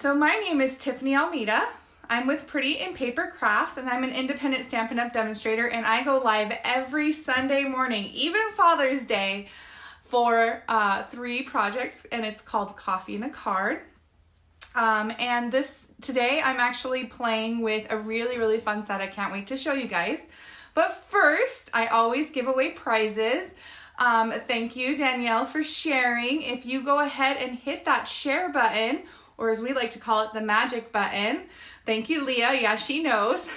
So my name is Tiffany Almeida. I'm with Pretty in Paper Crafts, and I'm an independent Stampin' Up! Demonstrator, and I go live every Sunday morning, even Father's Day, for 3 projects, and it's called Coffee and a Card. And today I'm actually playing with a really fun set I can't wait to show you guys. But first, I always give away prizes. Thank you, Danielle, for sharing. If you go ahead and hit that share button, or as we like to call it, the magic button. Thank you, Leah. Yeah, she knows.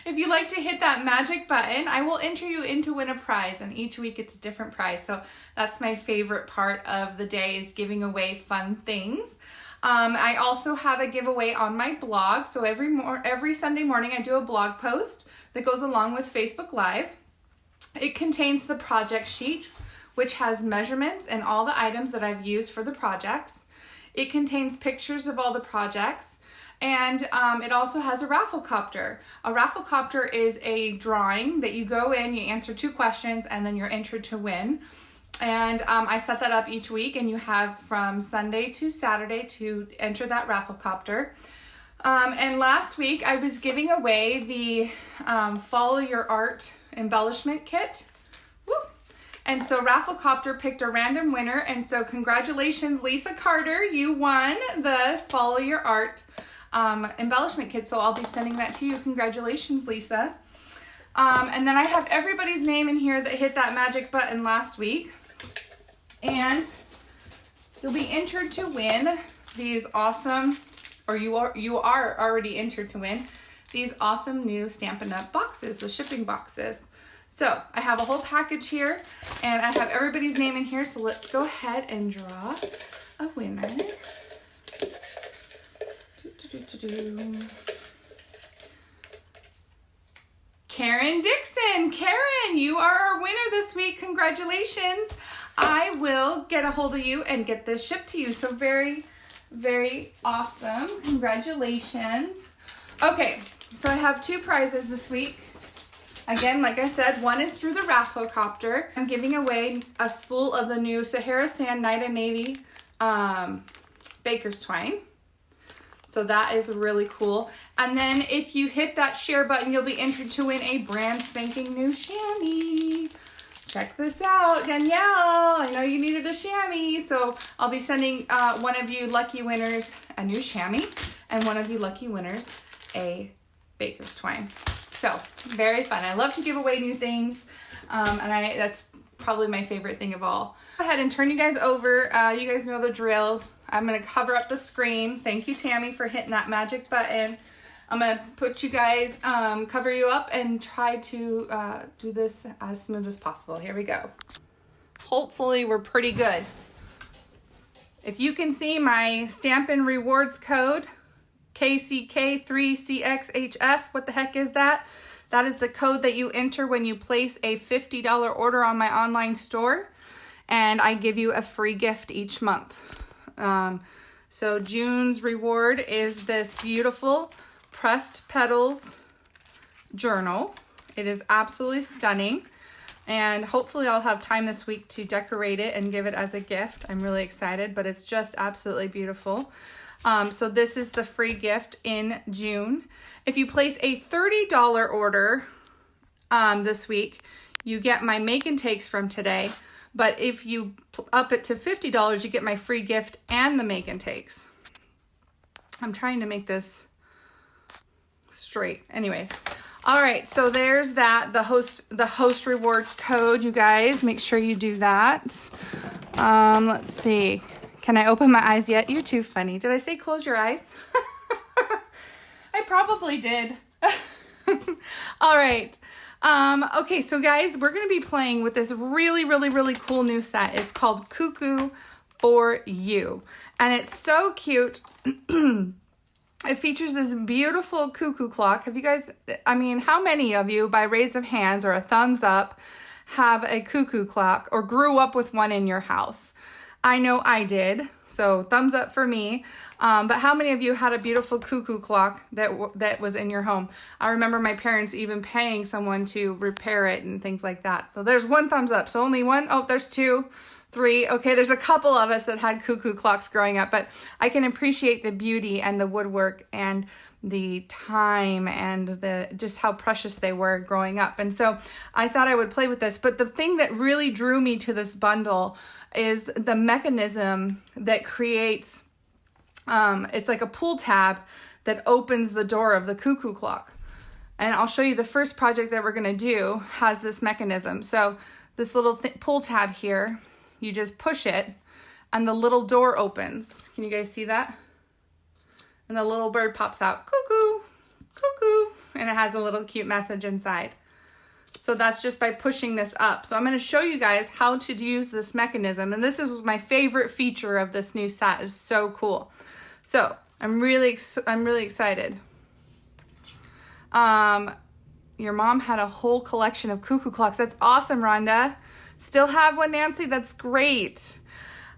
If you like to hit that magic button, I will enter you in to win a prize, and each week it's a different prize. So that's my favorite part of the day, is giving away fun things. I also have a giveaway on my blog. So every Sunday morning I do a blog post that goes along with Facebook Live. It contains the project sheet, which has measurements and all the items that I've used for the projects. It contains pictures of all the projects, and it also has a raffle copter. A raffle copter is a drawing that you go in, you answer 2 questions, and then you're entered to win. And I set that up each week, and you have from Sunday to Saturday to enter that raffle copter. And last week I was giving away the Follow Your Art embellishment kit. Woo! And so Rafflecopter picked a random winner, and so congratulations, Lisa Carter, you won the Follow Your Art embellishment kit. So I'll be sending that to you. Congratulations, Lisa. And then I have everybody's name in here that hit that magic button last week, and you'll be entered to win these awesome, or you are already entered to win these awesome new Stampin' Up! Boxes, the shipping boxes. So I have a whole package here, and I have everybody's name in here, so let's go ahead and draw a winner. Karen Dixon. Karen, you are our winner this week. Congratulations. I will get a hold of you and get this shipped to you. So very awesome. Congratulations. Okay, so I have 2 prizes this week. Again, like I said, one is through the Rafflecopter. I'm giving away a spool of the new Sahara Sand Night and Navy Baker's Twine. So that is really cool. And then if you hit that share button, you'll be entered to win a brand spanking new chamois. Check this out, Danielle. I know you needed a chamois, so I'll be sending one of you lucky winners a new chamois, and one of you lucky winners a Baker's Twine. So very fun. I love to give away new things, and that's probably my favorite thing of all. Go ahead and turn you guys over. You guys know the drill. I'm gonna cover up the screen. Thank you, Tammy, for hitting that magic button. I'm gonna put you guys, cover you up, and try to do this as smooth as possible. Here we go. Hopefully we're pretty good. If you can see my Stampin' Rewards code, KCK3CXHF, what the heck is that? That is the code that you enter when you place a $50 order on my online store, and I give you a free gift each month. So June's reward is this beautiful Pressed Petals journal. It is absolutely stunning, and hopefully I'll have time this week to decorate it and give it as a gift. I'm really excited, but it's just absolutely beautiful. So this is the free gift in June. If you place a $30 order this week, you get my make and takes from today. But if you up it to $50, you get my free gift and the make and takes. I'm trying to make this straight. Anyways, all right, so there's that, the host rewards code. You guys make sure you do that. Let's see. Can I open my eyes yet? You're too funny. Did I say close your eyes? I probably did. All right. Okay, so guys, we're going to be playing with this really cool new set. It's called Cuckoo For You, and it's so cute. It features this beautiful cuckoo clock. Have you guys, I mean, how many of you, by raise of hands or a thumbs up, have a cuckoo clock or grew up with one in your house? I know I did, so thumbs up for me. But how many of you had a beautiful cuckoo clock that was in your home? I remember my parents even paying someone to repair it and things like that. So there's 1 thumbs up. So only 1. Oh, there's 2. 3. Okay, there's a couple of us that had cuckoo clocks growing up, but I can appreciate the beauty and the woodwork and the time and the just how precious they were growing up. And so I thought I would play with this. But the thing that really drew me to this bundle is the mechanism that creates, it's like a pull tab that opens the door of the cuckoo clock. And I'll show you the first project that we're going to do has this mechanism. So this little pull tab here, you just push it and the little door opens. Can you guys see that? And the little bird pops out, cuckoo, cuckoo, and it has a little cute message inside. So that's just by pushing this up. So I'm going to show you guys how to use this mechanism. And this is my favorite feature of this new set. It's so cool. So I'm really excited. Your mom had a whole collection of cuckoo clocks. That's awesome, Rhonda. Still have one, Nancy? That's great.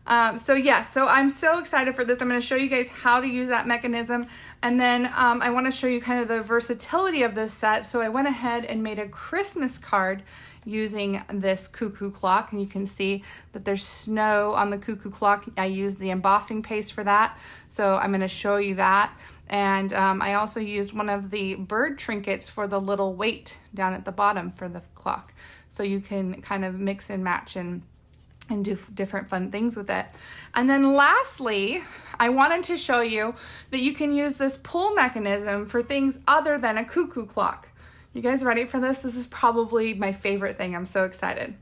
So I'm so excited for this. I'm going to show you guys how to use that mechanism. And then I want to show you kind of the versatility of this set. So I went ahead and made a Christmas card using this cuckoo clock. And you can see that there's snow on the cuckoo clock. I used the embossing paste for that. So I'm going to show you that. And I also used one of the bird trinkets for the little weight down at the bottom for the clock. So you can kind of mix and match and do different fun things with it. And then lastly, I wanted to show you that you can use this pull mechanism for things other than a cuckoo clock. You guys ready for this? This is probably my favorite thing. I'm so excited.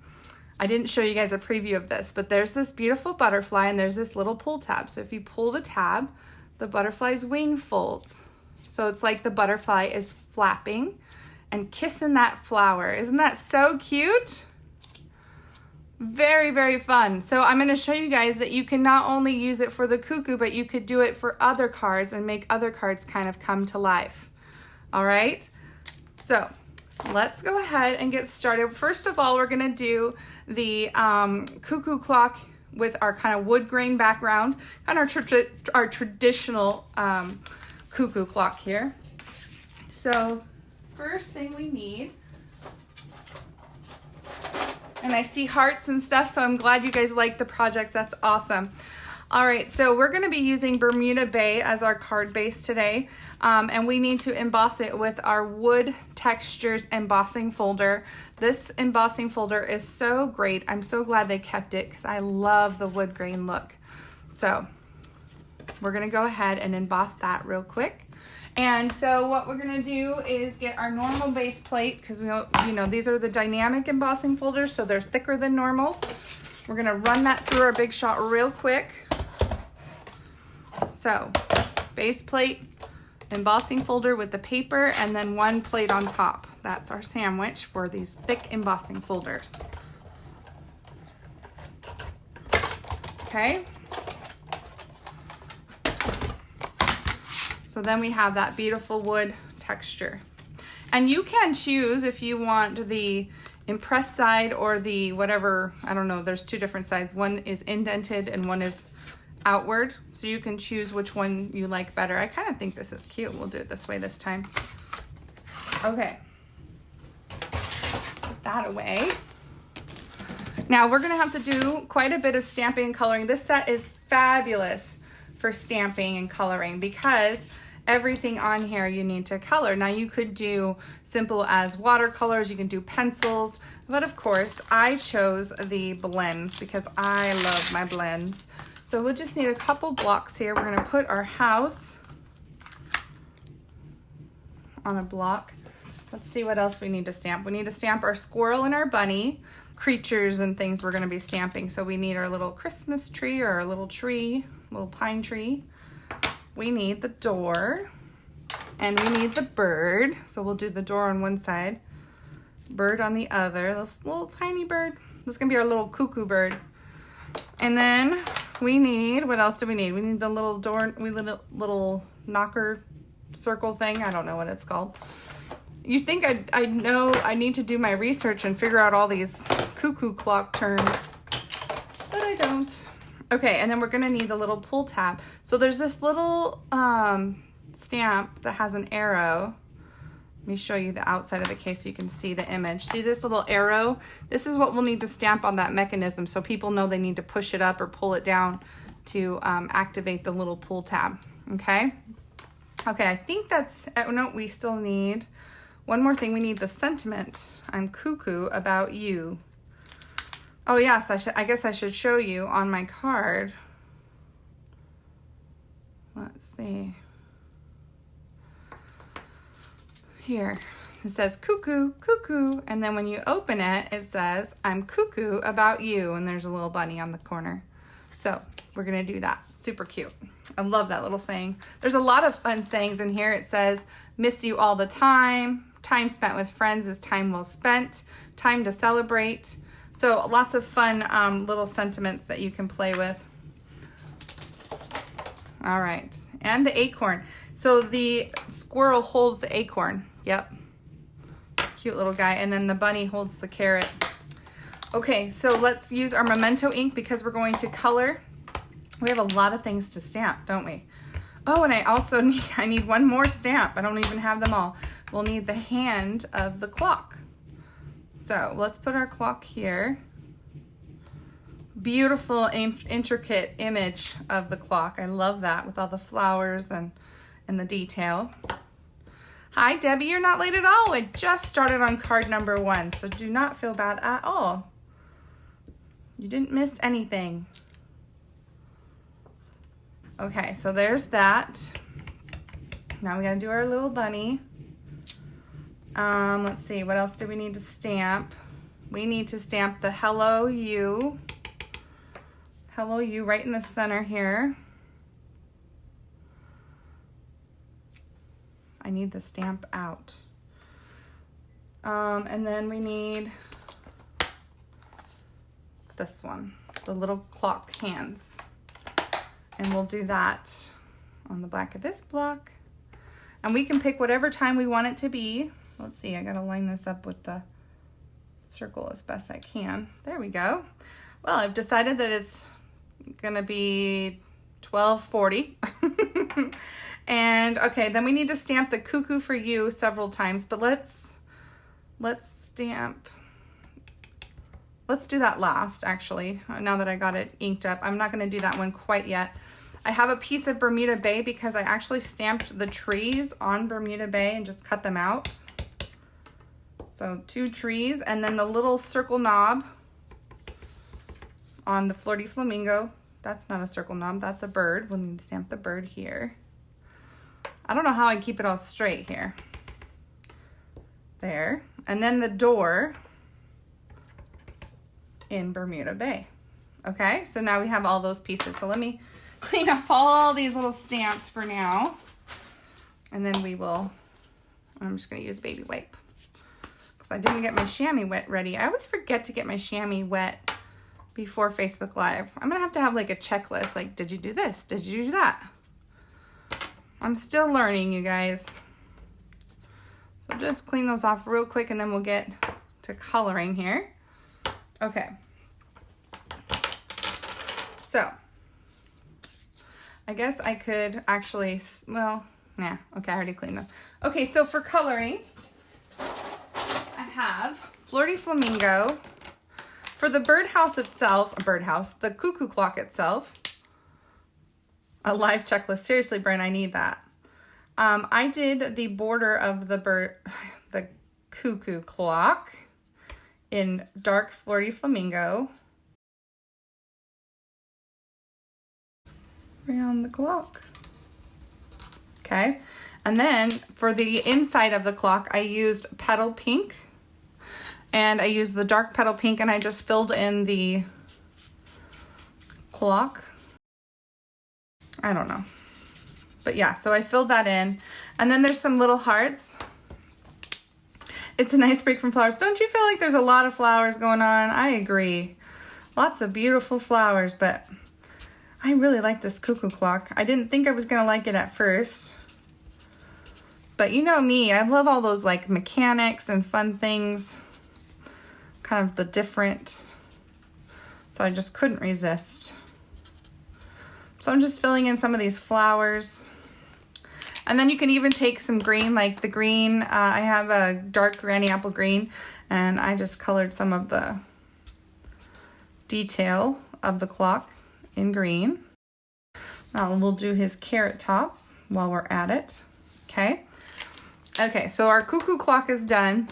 I didn't show you guys a preview of this, but there's this beautiful butterfly and there's this little pull tab. So if you pull the tab, the butterfly's wing folds. So it's like the butterfly is flapping and kissing that flower. Isn't that so cute? Very, very fun. So I'm going to show you guys that you can not only use it for the cuckoo, but you could do it for other cards and make other cards kind of come to life. All right. So let's go ahead and get started. First of all, we're going to do the cuckoo clock with our kind of wood grain background and our traditional cuckoo clock here. So first thing we need, and I see hearts and stuff, so I'm glad you guys like the projects. That's awesome. All right, so we're going to be using Bermuda Bay as our card base today, and we need to emboss it with our Wood Textures embossing folder. This embossing folder is so great. I'm so glad they kept it because I love the wood grain look. So we're going to go ahead and emboss that real quick. And so what we're going to do is get our normal base plate because these are the dynamic embossing folders, so they're thicker than normal. We're going to run that through our Big Shot real quick. So base plate, embossing folder with the paper, and then one plate on top. That's our sandwich for these thick embossing folders. Okay. So then we have that beautiful wood texture. And you can choose if you want the impressed side or the whatever, I don't know, there's two different sides. One is indented and one is outward. So you can choose which one you like better. I kind of think this is cute. We'll do it this way this time. Okay. Put that away. Now we're gonna have to do quite a bit of stamping and coloring. This set is fabulous for stamping and coloring because everything on here you need to color. Now you could do simple as watercolors, you can do pencils, but of course I chose the blends because I love my blends. So we'll just need a couple blocks here. We're gonna put our house on a block. Let's see what else we need to stamp. We need to stamp our squirrel and our bunny, creatures and things we're gonna be stamping. So we need our little Christmas tree or our little tree, little pine tree. We need the door and we need the bird. So we'll do the door on one side, bird on the other, this little tiny bird. This is gonna be our little cuckoo bird. And then we need, what else do we need? We need the little door, little knocker circle thing. I don't know what it's called. You think I know I need to do my research and figure out all these cuckoo clock terms, but I don't. Okay, and then we're gonna need the little pull tab. So there's this little stamp that has an arrow Let me show you the outside of the case so you can see the image. See this little arrow? This is what we'll need to stamp on that mechanism so people know they need to push it up or pull it down to activate the little pull tab, okay? Okay, I think that's, oh no, we still need one more thing. We need the sentiment. I'm cuckoo about you. Oh yes, I guess I should show you on my card. Let's see. Here, it says cuckoo, cuckoo, and then when you open it, it says, I'm cuckoo about you, and there's a little bunny on the corner. So we're gonna do that. Super cute. I love that little saying. There's a lot of fun sayings in here. It says, miss you all the time spent with friends is time well spent, time to celebrate. So lots of fun little sentiments that you can play with. All right, and the acorn. So the squirrel holds the acorn. Yep, cute little guy. And then the bunny holds the carrot. Okay, so let's use our Memento ink because we're going to color. We have a lot of things to stamp, don't we? Oh, and I need one more stamp. I don't even have them all. We'll need the hand of the clock. So let's put our clock here. Beautiful, intricate image of the clock. I love that with all the flowers and the detail. Hi, Debbie, you're not late at all. I just started on card number 1, so do not feel bad at all. You didn't miss anything. Okay, so there's that. Now we gotta do our little bunny. Let's see, what else do we need to stamp? We need to stamp the hello you. Hello you right in the center here. I need the stamp out. And then we need this one, the little clock hands. And we'll do that on the back of this block. And we can pick whatever time we want it to be. Let's see, I gotta line this up with the circle as best I can. There we go. Well, I've decided that it's gonna be 12:40. And okay, then we need to stamp the Cuckoo For You several times, but let's do that last, actually, now that I got it inked up. I'm not gonna do that one quite yet. I have a piece of Bermuda Bay because I actually stamped the trees on Bermuda Bay and just cut them out. So 2 trees, and then the little circle knob on the Flirty Flamingo. That's not a circle knob, that's a bird. We'll need to stamp the bird here. I don't know how I keep it all straight here. There. And then the door in Bermuda Bay. Okay, so now we have all those pieces. So let me clean up all these little stamps for now. And then I'm just gonna use a baby wipe because I didn't get my chamois wet ready. I always forget to get my chamois wet before Facebook Live. I'm gonna have to have like a checklist, like, did you do this? Did you do that? I'm still learning, you guys. So just clean those off real quick and then we'll get to coloring here. Okay. So, I guess I could actually, well, nah, okay, I already cleaned them. Okay, so for coloring, I have Flirty Flamingo. For the birdhouse itself, the cuckoo clock itself, a live checklist. Seriously, Brent, I need that. I did the border of the cuckoo clock in dark Flirty Flamingo. Around the clock. Okay, and then for the inside of the clock, I used petal pink, and I used the dark petal pink, and I just filled in the clock. I don't know. But yeah, so I filled that in. And then there's some little hearts. It's a nice break from flowers. Don't you feel like there's a lot of flowers going on? I agree. Lots of beautiful flowers, but I really like this cuckoo clock. I didn't think I was gonna like it at first. But you know me, I love all those like mechanics and fun things. Kind of the different. So I just couldn't resist. So I'm just filling in some of these flowers. And then you can even take some green, like the green, I have a dark granny apple green, and I just colored some of the detail of the clock in green. Now we'll do his carrot top while we're at it, okay? Okay, so our cuckoo clock is done.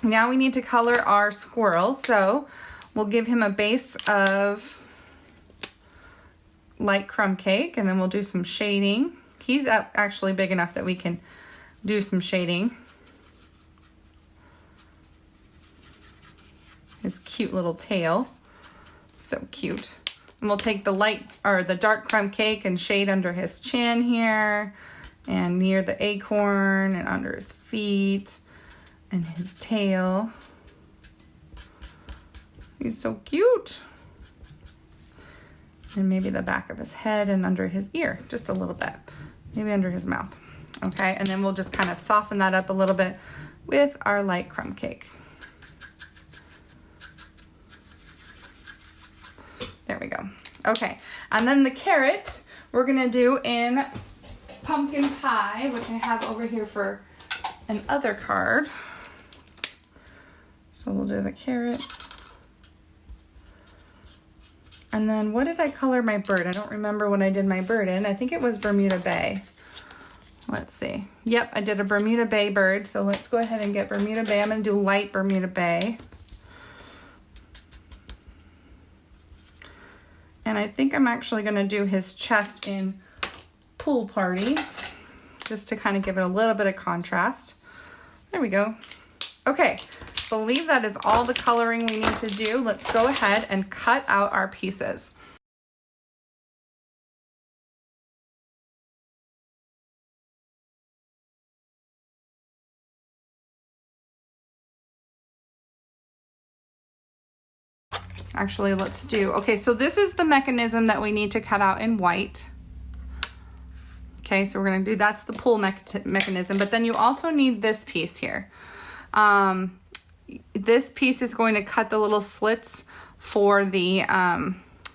Now we need to color our squirrel, so we'll give him a base of light crumb cake, and then we'll do some shading. He's actually big enough that we can do some shading. His cute little tail, so cute. And we'll take the dark crumb cake and shade under his chin here, and near the acorn, and under his feet, and his tail. He's so cute. And maybe the back of his head and under his ear, just a little bit. Maybe under his mouth. Okay, and then we'll just kind of soften that up a little bit with our light crumb cake. There we go. Okay, and then the carrot we're gonna do in pumpkin pie, which I have over here for an other card. So we'll do the carrot. And then what did I color my bird? I don't remember what I did my bird in. I think it was Bermuda Bay. Let's see. Yep, I did a Bermuda Bay bird. So let's go ahead and get Bermuda Bay. I'm gonna do light Bermuda Bay. And I think I'm actually gonna do his chest in Pool Party, just to kind of give it a little bit of contrast. There we go. Okay, believe that is all the coloring we need to do. Let's go ahead and cut out our pieces. Actually, let's do, okay, so this is the mechanism that we need to cut out in white. Okay, so we're gonna do, that's the pull mechanism, but then you also need this piece here. This piece is going to cut the little slits for the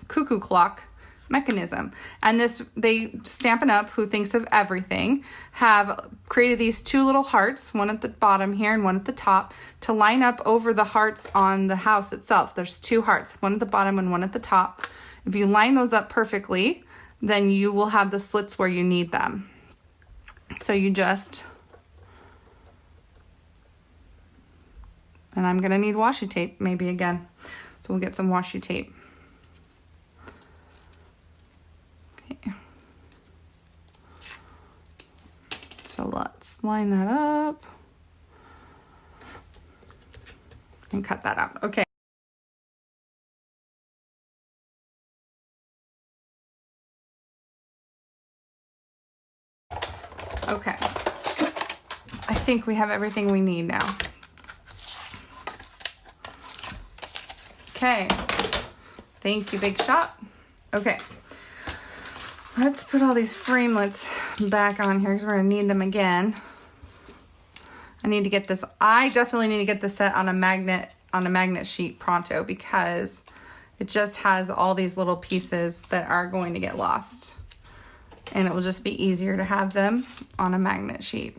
cuckoo clock mechanism. And this, they Stampin' Up, who thinks of everything, have created these two little hearts, one at the bottom here and one at the top, to line up over the hearts on the house itself. There's two hearts, one at the bottom and one at the top. If you line those up perfectly, then you will have the slits where you need them. So you just, and I'm gonna need washi tape maybe again. So we'll get some washi tape. Okay. So let's line that up and cut that out. Okay. Okay. I think we have everything we need now. Okay. Thank you, Big Shot. Okay. Let's put all these framelits back on here because we're going to need them again. I need to get this, I definitely need to get this set on a magnet sheet pronto because it just has all these little pieces that are going to get lost. And it will just be easier to have them on a magnet sheet.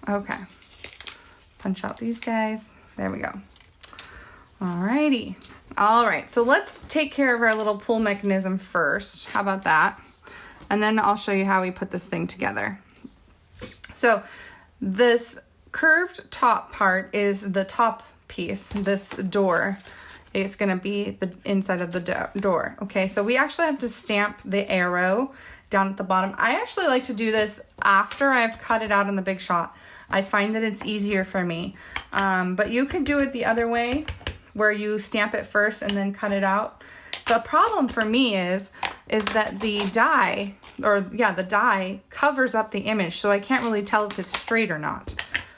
Okay. Punch out these guys. There we go. Alrighty. All right, so let's take care of our little pull mechanism first. How about that? And then I'll show you how we put this thing together. So this curved top part is the top piece, this door. It's gonna be the inside of the door. Okay, so we actually have to stamp the arrow down at the bottom. I actually like to do this after I've cut it out in the Big Shot. I find that it's easier for me. But you could do it the other way, where you stamp it first and then cut it out. The problem for me is that the die, the die covers up the image, so I can't really tell if it's straight or not.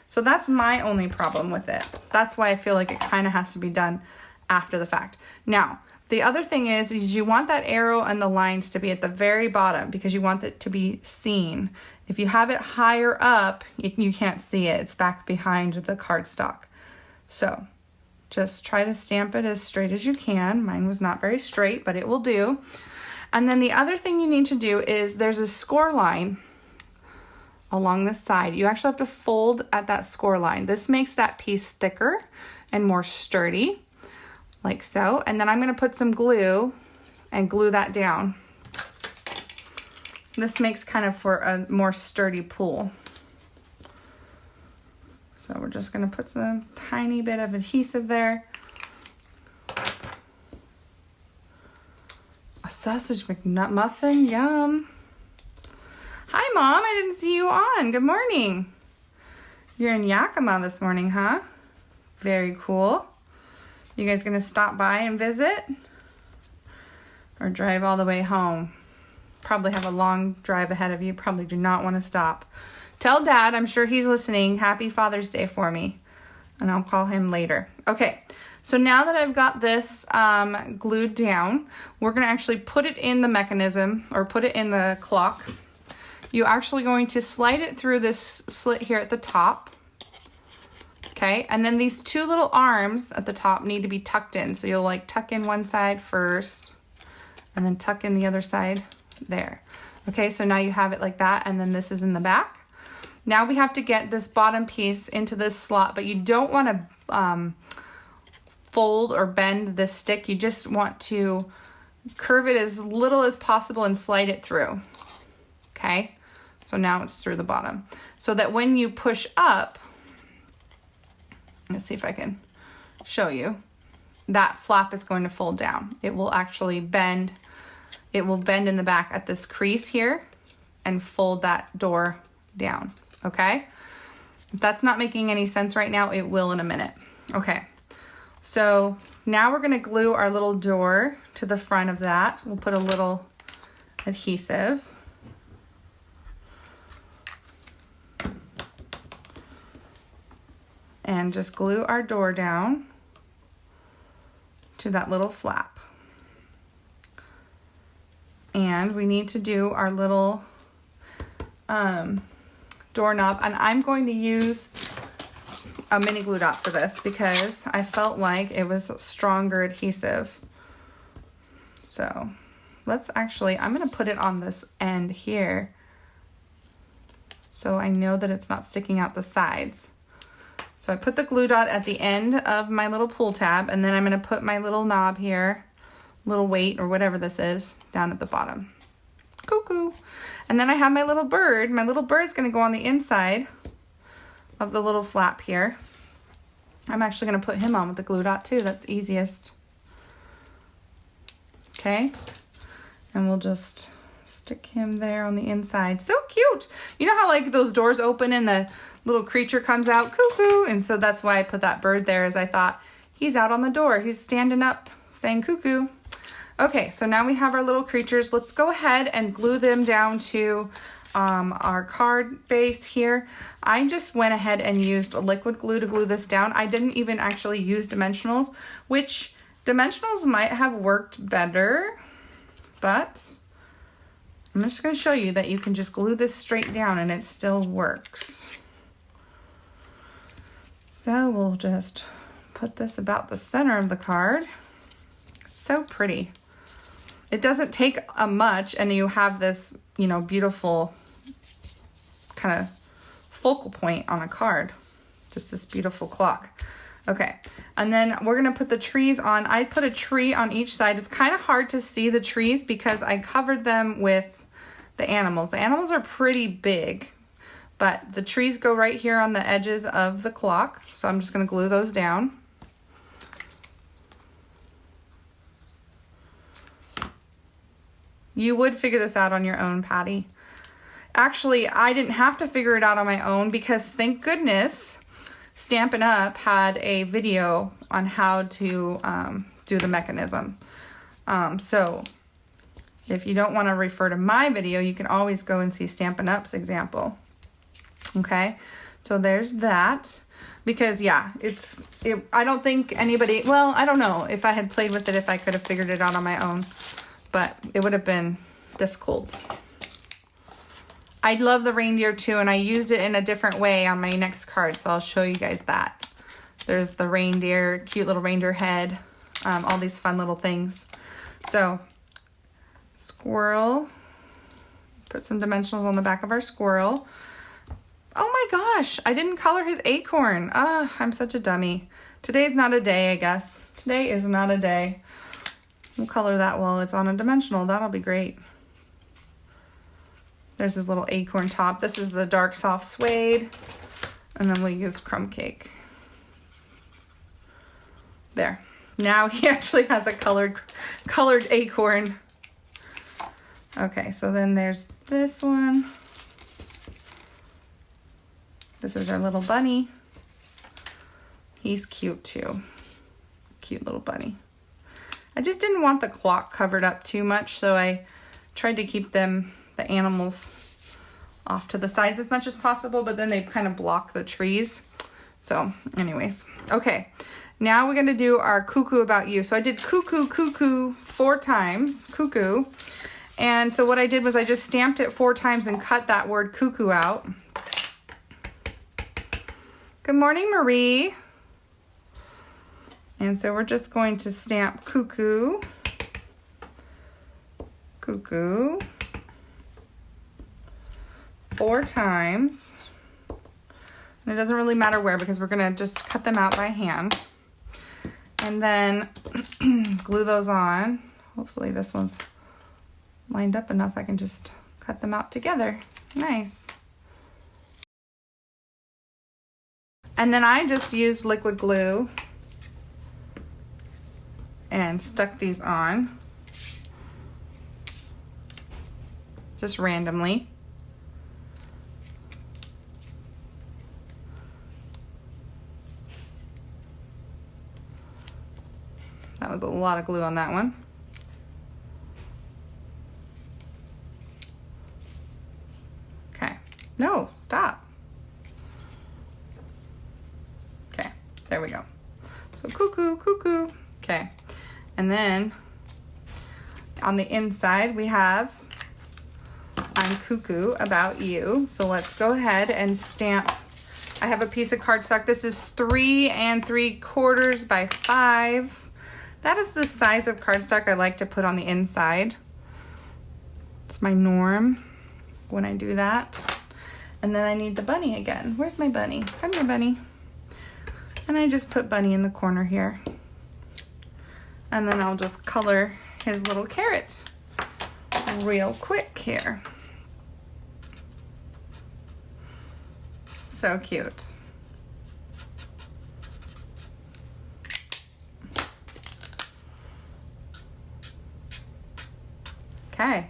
So that's my only problem with it. That's why I feel like it kind of has to be done after the fact. Now, the other thing is you want that arrow and the lines to be at the very bottom because you want it to be seen. If you have it higher up, you can't see it. It's back behind the cardstock. So just try to stamp it as straight as you can. Mine was not very straight, but it will do. And then the other thing you need to do is there's a score line along the side. You actually have to fold at that score line. This makes that piece thicker and more sturdy, like so. And then I'm gonna put some glue and glue that down. This makes kind of for a more sturdy pull. So we're just gonna put some tiny bit of adhesive there. A sausage McMuffin, yum. Hi, Mom, I didn't see you on. Good morning. You're in Yakima this morning, huh? Very cool. You guys gonna stop by and visit? Or drive all the way home? Probably have a long drive ahead of you. Probably do not want to stop. Tell Dad, I'm sure he's listening, Happy Father's Day for me. And I'll call him later. Okay, so now that I've got this glued down, we're gonna actually put it in the mechanism, or put it in the clock. You're actually going to slide it through this slit here at the top. Okay, and then these two little arms at the top need to be tucked in. So you'll like tuck in one side first, and then tuck in the other side there. Okay, so now you have it like that, and then this is in the back. Now we have to get this bottom piece into this slot, but you don't want to fold or bend this stick. You just want to curve it as little as possible and slide it through. Okay, so now it's through the bottom. So that when you push up, let's see if I can show you, that flap is going to fold down. It will actually bend. It will bend in the back at this crease here and fold that door down. Okay, if that's not making any sense right now, it will in a minute. Okay, so now we're gonna glue our little door to the front of that. We'll put a little adhesive. And just glue our door down to that little flap. And we need to do our little doorknob, and I'm going to use a mini glue dot for this because I felt like it was stronger adhesive. So let's actually, I'm gonna put it on this end here so I know that it's not sticking out the sides. So I put the glue dot at the end of my little pull tab, and then I'm gonna put my little knob here, little weight or whatever this is, down at the bottom. Cuckoo. And then I have my little bird. My little bird's gonna go on the inside of the little flap here. I'm actually gonna put him on with the glue dot too. That's easiest. Okay. And we'll just stick him there on the inside. So cute. You know how like those doors open and the little creature comes out, cuckoo. And so that's why I put that bird there, as I thought he's out on the door. He's standing up saying cuckoo. Okay, so now we have our little creatures. Let's go ahead and glue them down to our card base here. I just went ahead and used liquid glue to glue this down. I didn't even actually use dimensionals, which dimensionals might have worked better, but I'm just going to show you that you can just glue this straight down and it still works. So we'll just put this about the center of the card. It's so pretty. It doesn't take a much, and you have this, you know, beautiful kind of focal point on a card. Just this beautiful clock. Okay, and then we're gonna put the trees on. I put a tree on each side. It's kind of hard to see the trees because I covered them with the animals. The animals are pretty big, but the trees go right here on the edges of the clock. So I'm just gonna glue those down. You would figure this out on your own, Patty. Actually, I didn't have to figure it out on my own because thank goodness Stampin' Up! Had a video on how to do the mechanism. So if you don't want to refer to my video, you can always go and see Stampin' Up's example. Okay, so there's that. Because yeah, I don't think anybody, well, I don't know if I had played with it, if I could have figured it out on my own. But it would have been difficult. I love the reindeer too, and I used it in a different way on my next card, so I'll show you guys that. There's the reindeer, cute little reindeer head, all these fun little things. So Squirrel. Put some dimensionals on the back of our squirrel. Oh my gosh, I didn't color his acorn. Ah, I'm such a dummy. Today's not a day, I guess. Today is not a day. We'll color that while it's on a dimensional. That'll be great. There's his little acorn top. This is the dark soft suede. And then we'll use crumb cake. There. Now he actually has a colored acorn. Okay, so then there's this one. This is our little bunny. He's cute too. Cute little bunny. I just didn't want the clock covered up too much, so I tried to keep the animals off to the sides as much as possible, but then they kind of block the trees. So anyways, okay. Now we're gonna do our cuckoo about you. So I did cuckoo, cuckoo 4 times, cuckoo. And so what I did was I just stamped it 4 times and cut that word cuckoo out. Good morning, Marie. And so we're just going to stamp cuckoo, cuckoo 4 times. And it doesn't really matter where because we're gonna just cut them out by hand. And then glue those on. Hopefully this one's lined up enough I can just cut them out together. Nice. And then I just used liquid glue and stuck these on just randomly. That was a lot of glue on that one. Okay. No, stop. Okay, there we go. So cuckoo, cuckoo. Okay. And then on the inside we have I'm cuckoo about you. So let's go ahead and stamp. I have a piece of cardstock. This is 3 3/4 by 5. That is the size of cardstock I like to put on the inside. It's my norm when I do that. And then I need the bunny again. Where's my bunny? Come here, bunny. And I just put bunny in the corner here. And then I'll just color his little carrot real quick here. So cute. Okay,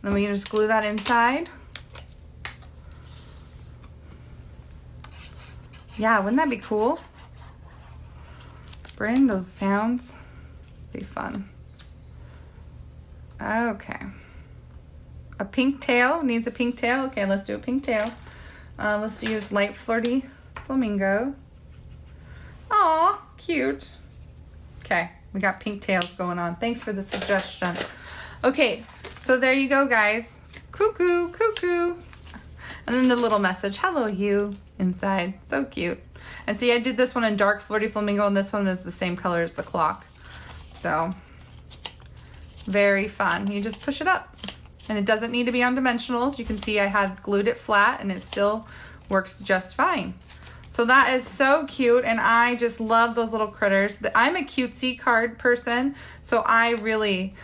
then we can just glue that inside. Yeah, wouldn't that be cool? Bring those sounds. Be fun. Okay. A pink tail, needs a pink tail. Okay, let's do a pink tail. Let's use light flirty flamingo. Aw, cute. Okay, we got pink tails going on. Thanks for the suggestion. Okay, so there you go, guys. Cuckoo, cuckoo. And then the little message, hello you, inside. So cute. And see, I did this one in dark flirty flamingo, and this one is the same color as the clock. So, very fun. You just push it up. And it doesn't need to be on dimensionals. You can see I had glued it flat, and it still works just fine. So that is so cute, and I just love those little critters. I'm a cutesy card person, so I really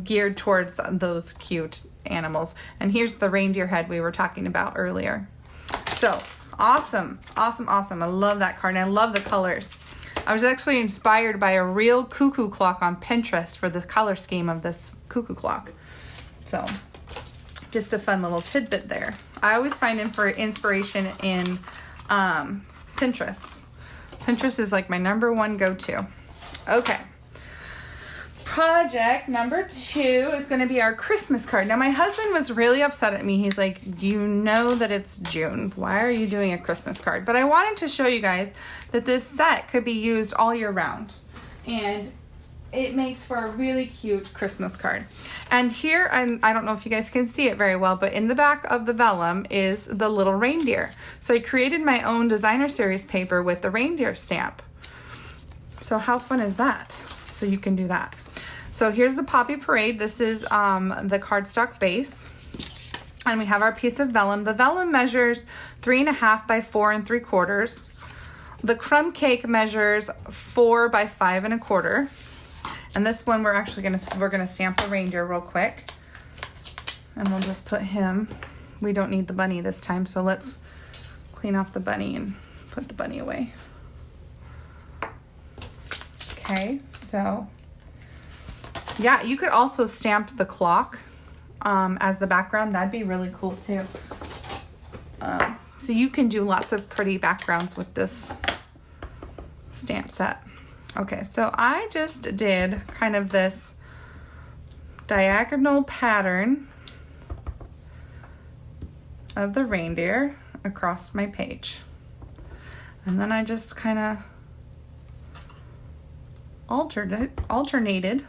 geared towards those cute animals. And here's the reindeer head we were talking about earlier. So awesome, awesome, awesome. I love that card, and I love the colors. I was actually inspired by a real cuckoo clock on Pinterest for the color scheme of this cuckoo clock. So just a fun little tidbit there. I always find inspiration in Pinterest. Pinterest is like my #1 go-to. Okay. Project number 2 is going to be our Christmas card. Now, my husband was really upset at me. He's like, you know that it's June. Why are you doing a Christmas card? But I wanted to show you guys that this set could be used all year round. And it makes for a really cute Christmas card. And here, I don't know if you guys can see it very well, but in the back of the vellum is the little reindeer. So I created my own designer series paper with the reindeer stamp. So how fun is that? So you can do that. So here's the Poppy Parade. This is the cardstock base. And we have our piece of vellum. The vellum measures 3.5 by 4 3/4. The crumb cake measures 4 by 5 1/4. And this one we're gonna stamp the reindeer real quick. And we'll just put him. We don't need the bunny this time, so let's clean off the bunny and put the bunny away. Okay, so yeah, you could also stamp the clock as the background. That'd be really cool too. So you can do lots of pretty backgrounds with this stamp set. Okay, so I just did kind of this diagonal pattern of the reindeer across my page. And then I just kind of alternated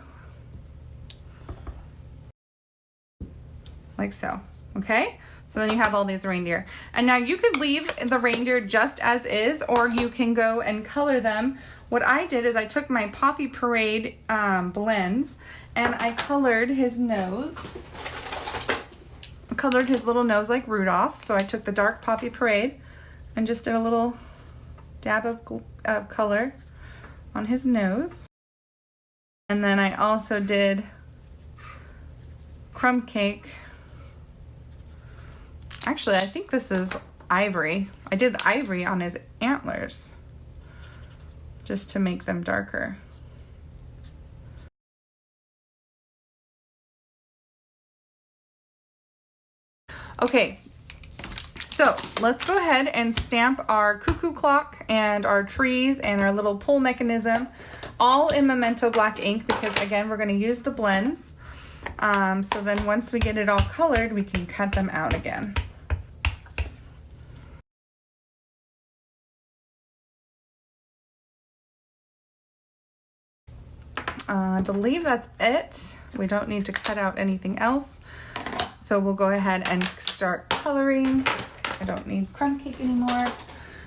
like so. Okay, so then you have all these reindeer, and now you could leave the reindeer just as is, or you can go and color them. What I did is I took my Poppy Parade blends and I colored his nose. I colored his little nose like Rudolph. So I took the dark Poppy Parade and just did a little dab of color on his nose. And then I also did crumb cake. Actually, I think this is ivory. I did ivory on his antlers just to make them darker. Okay, so let's go ahead and stamp our cuckoo clock and our trees and our little pull mechanism all in Memento black ink, because again, we're going to use the blends. So then once we get it all colored, we can cut them out again. I believe that's it. We don't need to cut out anything else. So we'll go ahead and start coloring. I don't need crumb cake anymore.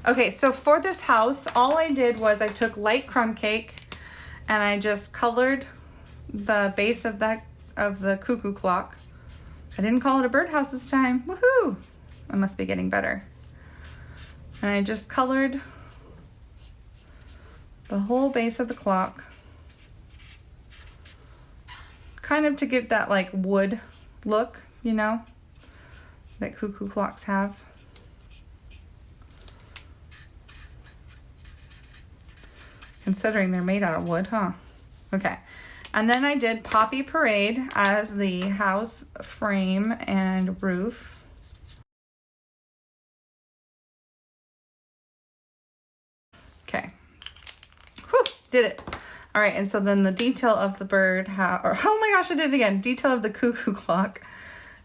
Okay, so for this house, all I did was I took light crumb cake and I just colored the base of the cuckoo clock. I didn't call it a birdhouse this time. Woohoo! I must be getting better. And I just colored the whole base of the clock, kind of to give that like wood look, you know, that cuckoo clocks have. Considering they're made out of wood, huh? Okay. And then I did Poppy Parade as the house frame and roof. Okay. Whew, did it. All right, and so then the detail of the bird, oh my gosh, I did it again. Detail of the cuckoo clock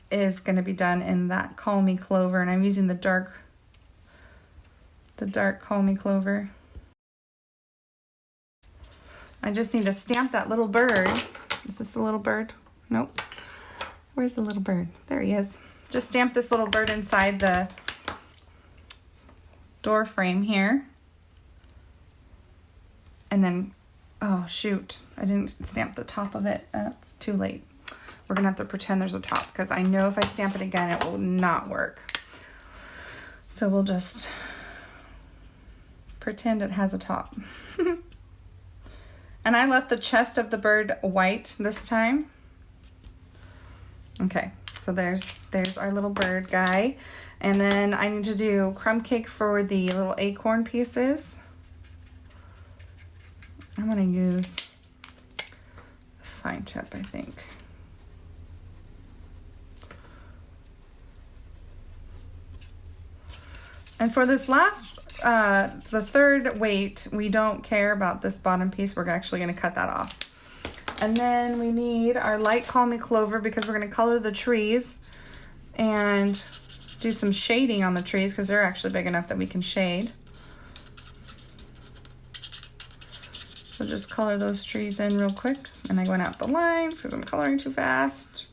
is gonna be done in that Call Me Clover, and I'm using the dark Call Me Clover. I just need to stamp that little bird. Is this the little bird? Nope. Where's the little bird? There he is. Just stamp this little bird inside the door frame here. And then, oh shoot, I didn't stamp the top of it. It's too late. We're gonna have to pretend there's a top, because I know if I stamp it again, it will not work. So we'll just pretend it has a top. And I left the chest of the bird white this time. Okay, so there's our little bird guy. And then I need to do crumb cake for the little acorn pieces. I'm gonna use a fine tip, I think. And for this last, the third weight, we don't care about this bottom piece. We're actually gonna cut that off. And then we need our light Call Me Clover, because we're gonna color the trees and do some shading on the trees, because they're actually big enough that we can shade. So just color those trees in real quick. And I went out the lines because I'm coloring too fast.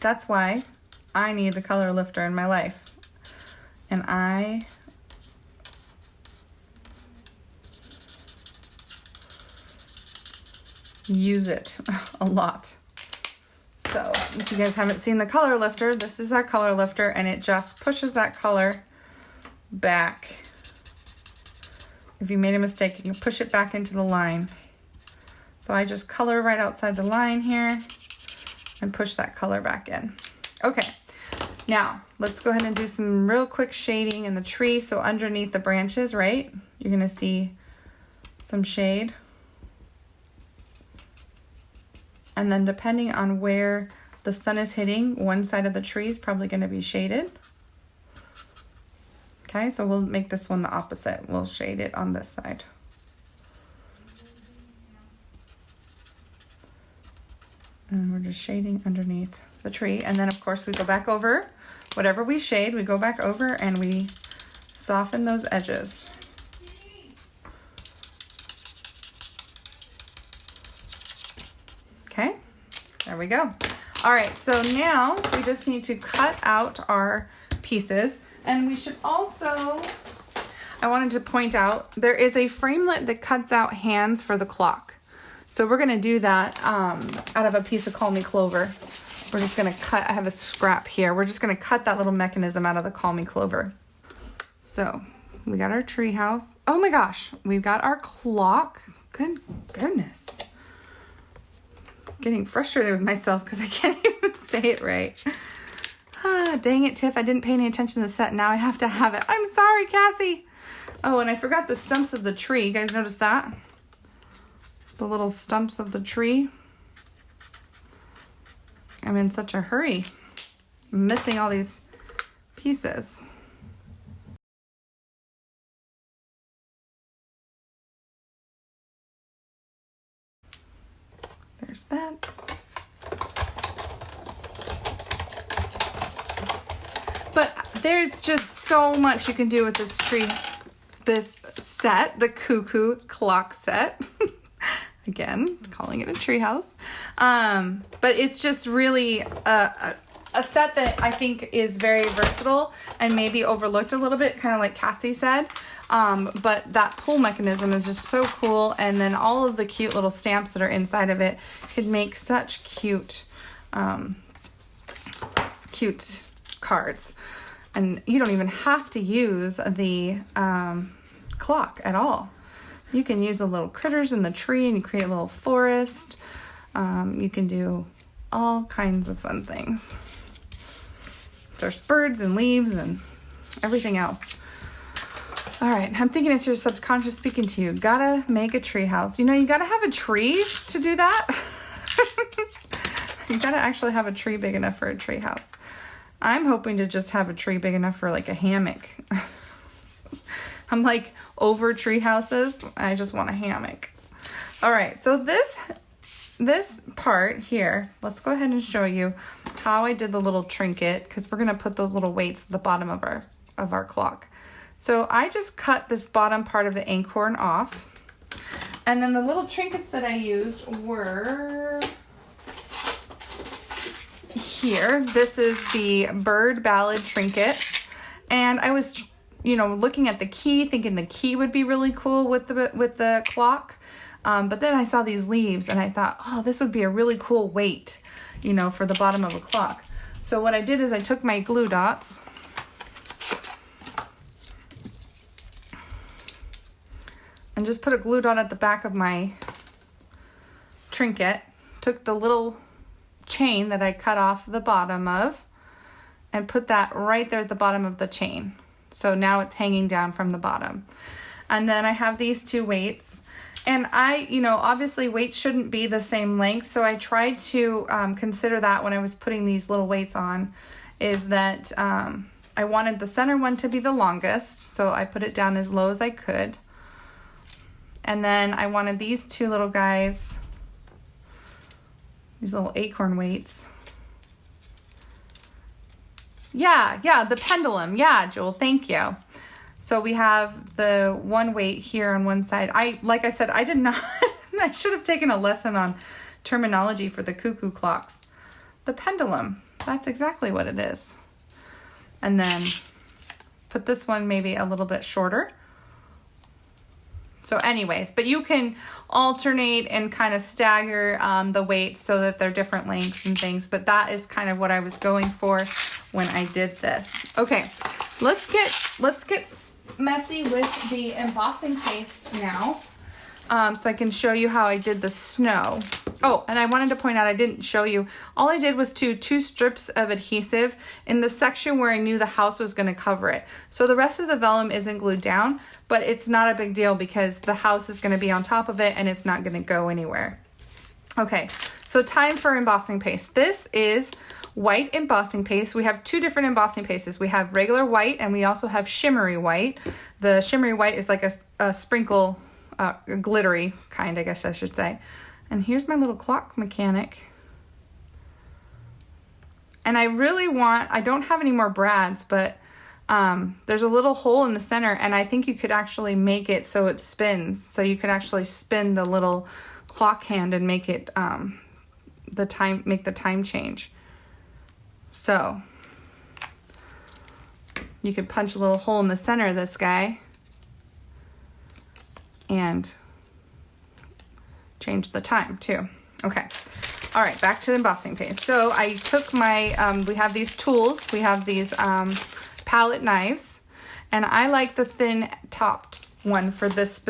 That's why I need the color lifter in my life. And I use it a lot. So if you guys haven't seen the color lifter, this is our color lifter, and it just pushes that color back. If you made a mistake, you can push it back into the line. So I just color right outside the line here and push that color back in. Okay, now let's go ahead and do some real quick shading in the tree. So underneath the branches, right, you're gonna see some shade. And then depending on where the sun is hitting, one side of the tree is probably gonna be shaded. Okay, so we'll make this one the opposite. We'll shade it on this side. And we're just shading underneath the tree. And then of course we go back over whatever we shade, we go back over and we soften those edges. Okay, there we go. All right, so now we just need to cut out our pieces. And we should also, I wanted to point out, there is a framelit that cuts out hands for the clock. So we're gonna do that out of a piece of Call Me Clover. We're just gonna cut, I have a scrap here. We're just gonna cut that little mechanism out of the Call Me Clover. So we got our tree house. Oh my gosh, we've got our clock. Goodness. Getting frustrated with myself because I can't even say it right. Ah, dang it, Tiff. I didn't pay any attention to the set. Now I have to have it. I'm sorry, Cassie. Oh, and I forgot the stumps of the tree. You guys notice that? The little stumps of the tree. I'm in such a hurry. I'm missing all these pieces. There's that. But there's just so much you can do with this tree, this set, the Cuckoo clock set. Again, calling it a tree house. But it's just really a set that I think is very versatile and maybe overlooked a little bit, kind of like Cassie said. But that pull mechanism is just so cool. And then all of the cute little stamps that are inside of it could make such cute, cute cards. And you don't even have to use the clock at all. You can use the little critters in the tree and you create a little forest. You can do all kinds of fun things. There's birds and leaves and everything else. All right, I'm thinking it's your subconscious speaking to you. Gotta make a tree house. You know, you gotta have a tree to do that. You gotta actually have a tree big enough for a tree house. I'm hoping to just have a tree big enough for like a hammock. I'm like over tree houses. I just want a hammock. All right, so this part here, let's go ahead and show you how I did the little trinket, because we're gonna put those little weights at the bottom of our clock. So I just cut this bottom part of the acorn off. And then the little trinkets that I used were here. This is the bird ballad trinket. And I was, you know, looking at the key, thinking the key would be really cool with the clock. But then I saw these leaves and I thought, oh, this would be a really cool weight, you know, for the bottom of a clock. So what I did is I took my glue dots and just put a glue dot at the back of my trinket, took the little chain that I cut off the bottom of and put that right there at the bottom of the chain. So now it's hanging down from the bottom. And then I have these two weights. And I, you know, obviously weights shouldn't be the same length. So I tried to consider that when I was putting these little weights on, is that I wanted the center one to be the longest. So I put it down as low as I could. And then I wanted these two little guys, these little acorn weights. Yeah, the pendulum. Yeah, Jewel, thank you. So we have the one weight here on one side. Like I said, I did not, I should have taken a lesson on terminology for the cuckoo clocks. The pendulum, that's exactly what it is. And then put this one maybe a little bit shorter. So anyways, but you can alternate and kind of stagger the weights so that they're different lengths and things. But that is kind of what I was going for when I did this. Okay, let's get messy with the embossing paste now. So I can show you how I did the snow. Oh, and I wanted to point out, I didn't show you, all I did was two strips of adhesive in the section where I knew the house was going to cover it. So the rest of the vellum isn't glued down, but it's not a big deal because the house is going to be on top of it and it's not going to go anywhere. Okay, so time for embossing paste. This is white embossing paste. We have two different embossing pastes. We have regular white and we also have shimmery white. The shimmery white is like a sprinkle, glittery kind, I guess I should say. And here's my little clock mechanic. And I don't have any more brads, but there's a little hole in the center and I think you could actually make it so it spins. So you could actually spin the little clock hand and make it make the time change. So you could punch a little hole in the center of this guy and change the time too. Okay. All right, back to the embossing paste. So I took my, we have these tools. We have these palette knives, and I like the thin topped one for this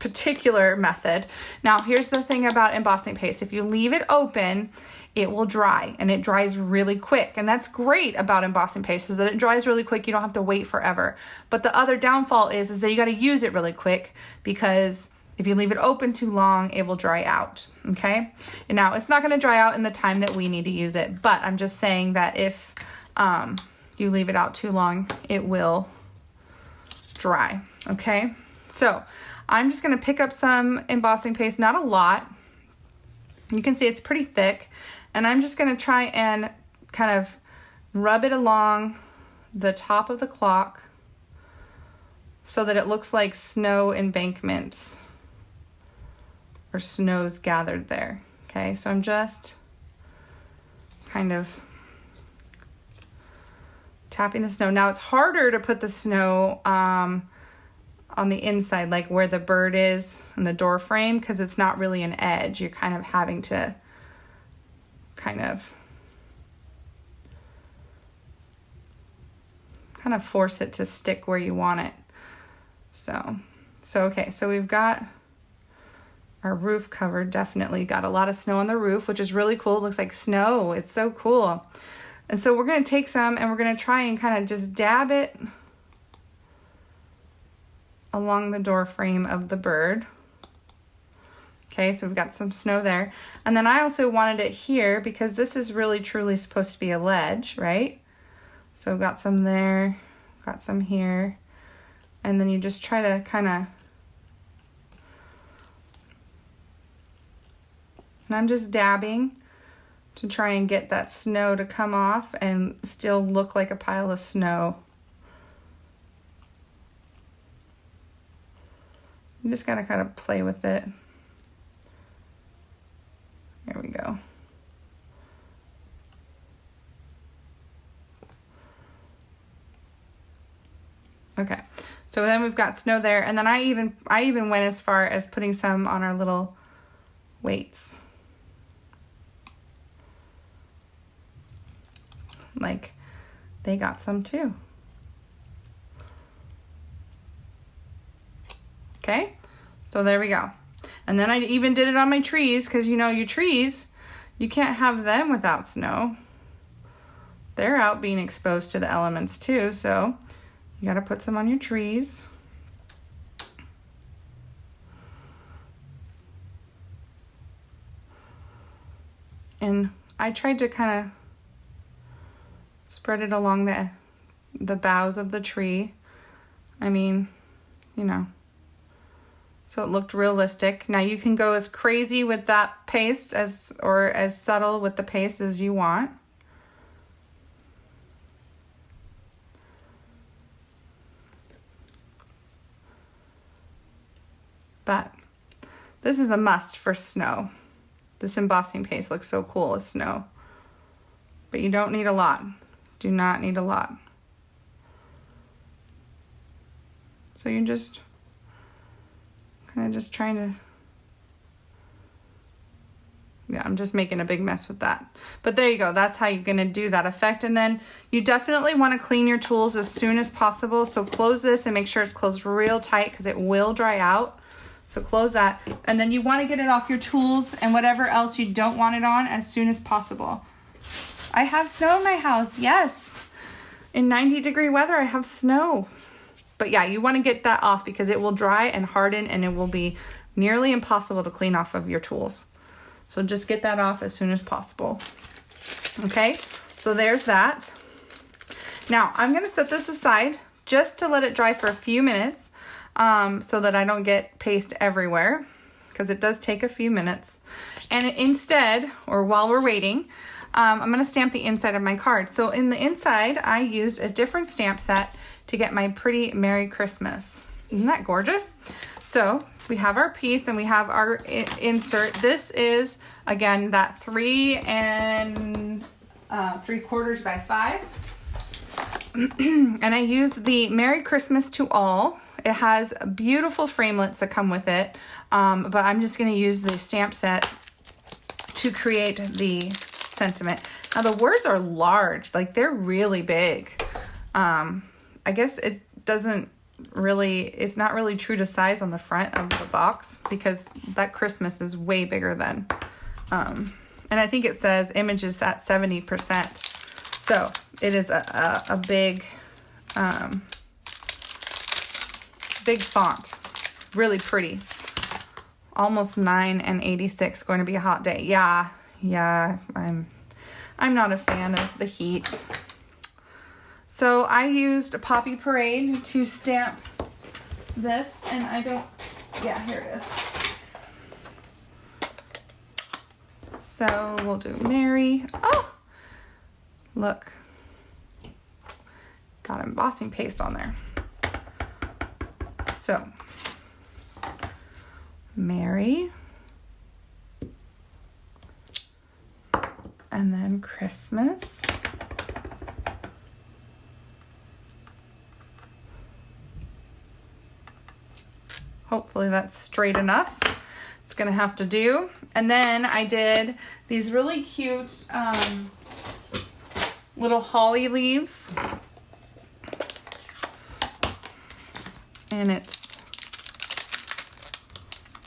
particular method. Now, here's the thing about embossing paste. If you leave it open, it will dry, and it dries really quick. And that's great about embossing paste, is that it dries really quick. You don't have to wait forever. But the other downfall is that you got to use it really quick, because if you leave it open too long, it will dry out, okay? And now, it's not going to dry out in the time that we need to use it, but I'm just saying that if you leave it out too long, it will dry, okay? So I'm just going to pick up some embossing paste, not a lot. You can see it's pretty thick, and I'm just going to try and kind of rub it along the top of the clock so that it looks like snow embankments or snow's gathered there. Okay, so I'm just kind of tapping the snow. Now it's harder to put the snow on the inside, like where the bird is and the door frame, because it's not really an edge. You're kind of having to kind of force it to stick where you want it. So okay, so we've got our roof covered, definitely got a lot of snow on the roof, which is really cool. It looks like snow. It's so cool. And so we're going to take some and we're going to try and kind of just dab it along the door frame of the bird. Okay, so we've got some snow there. And then I also wanted it here because this is really truly supposed to be a ledge, right? So I've got some there, got some here. And then you just try to kind of, and I'm just dabbing to try and get that snow to come off and still look like a pile of snow. You just gotta kind of play with it. There we go. Okay, so then we've got snow there, and then I even went as far as putting some on our little weights. Like, they got some too. Okay, so there we go. And then I even did it on my trees, because you know your trees, you can't have them without snow. They're out being exposed to the elements too, so you gotta put some on your trees. And I tried to kind of spread it along the boughs of the tree. I mean, you know, so it looked realistic. Now you can go as crazy with that paste or as subtle with the paste as you want. But this is a must for snow. This embossing paste looks so cool as snow. But you don't need a lot. Do not need a lot. So you just Kind of just trying to, yeah, I'm just making a big mess with that. But there you go. That's how you're going to do that effect. And then you definitely want to clean your tools as soon as possible. So close this and make sure it's closed real tight because it will dry out. So close that. And then you want to get it off your tools and whatever else you don't want it on as soon as possible. I have snow in my house. Yes. In 90-degree weather, I have snow. But yeah, you want to get that off because it will dry and harden and it will be nearly impossible to clean off of your tools. So just get that off as soon as possible. Okay, so there's that. Now I'm gonna set this aside just to let it dry for a few minutes so that I don't get paste everywhere because it does take a few minutes. And instead, or while we're waiting, I'm gonna stamp the inside of my card. So in the inside, I used a different stamp set to get my pretty Merry Christmas. Isn't that gorgeous? So we have our piece and we have our insert. This is, again, that 3 3/4 by 5. And I use the Merry Christmas to All. It has beautiful framelits that come with it. But I'm just going to use the stamp set to create the sentiment. Now the words are large, like they're really big. I guess it doesn't really, it's not really true to size on the front of the box because that Christmas is way bigger than, and I think it says images at 70%. So it is a big, big font, really pretty. Almost 9:86, going to be a hot day. Yeah, I'm not a fan of the heat. So I used a Poppy Parade to stamp this, and I don't, yeah, here it is. So we'll do Mary. Oh, look, got embossing paste on there. So Mary, and then Christmas. Hopefully that's straight enough. It's gonna have to do. And then I did these really cute little holly leaves. And it's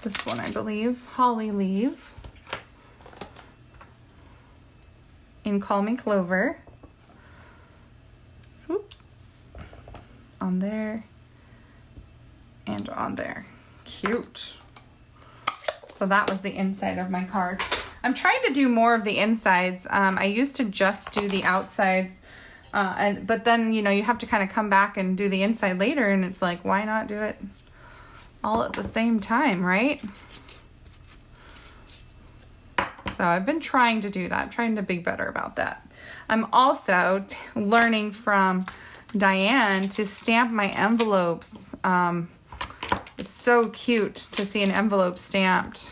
this one, I believe, holly leaf in Call Me Clover. Whoop. On there and on there. Cute. So that was the inside of my card. I'm trying to do more of the insides. I used to just do the outsides, but then, you know, you have to kind of come back and do the inside later, and it's like, why not do it all at the same time, right? So I've been trying to do that. I'm trying to be better about that. I'm also learning from Diane to stamp my envelopes. It's so cute to see an envelope stamped,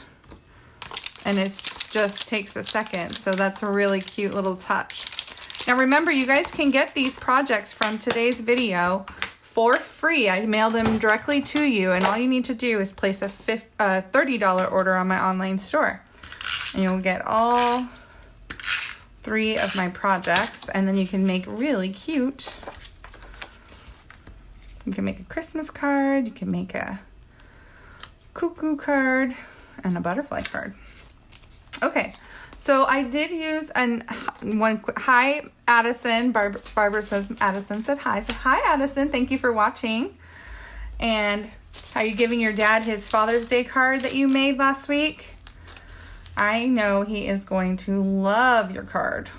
and it just takes a second. So that's a really cute little touch. Now remember, you guys can get these projects from today's video for free. I mail them directly to you, and all you need to do is place a $30 order on my online store, and you'll get all 3 of my projects, and then you can make really cute. You can make a Christmas card, you can make a cuckoo card, and a butterfly card. Okay, so I did use hi Addison. Barbara says Addison said hi. So hi Addison, thank you for watching. And are you giving your dad his Father's Day card that you made last week? I know he is going to love your card.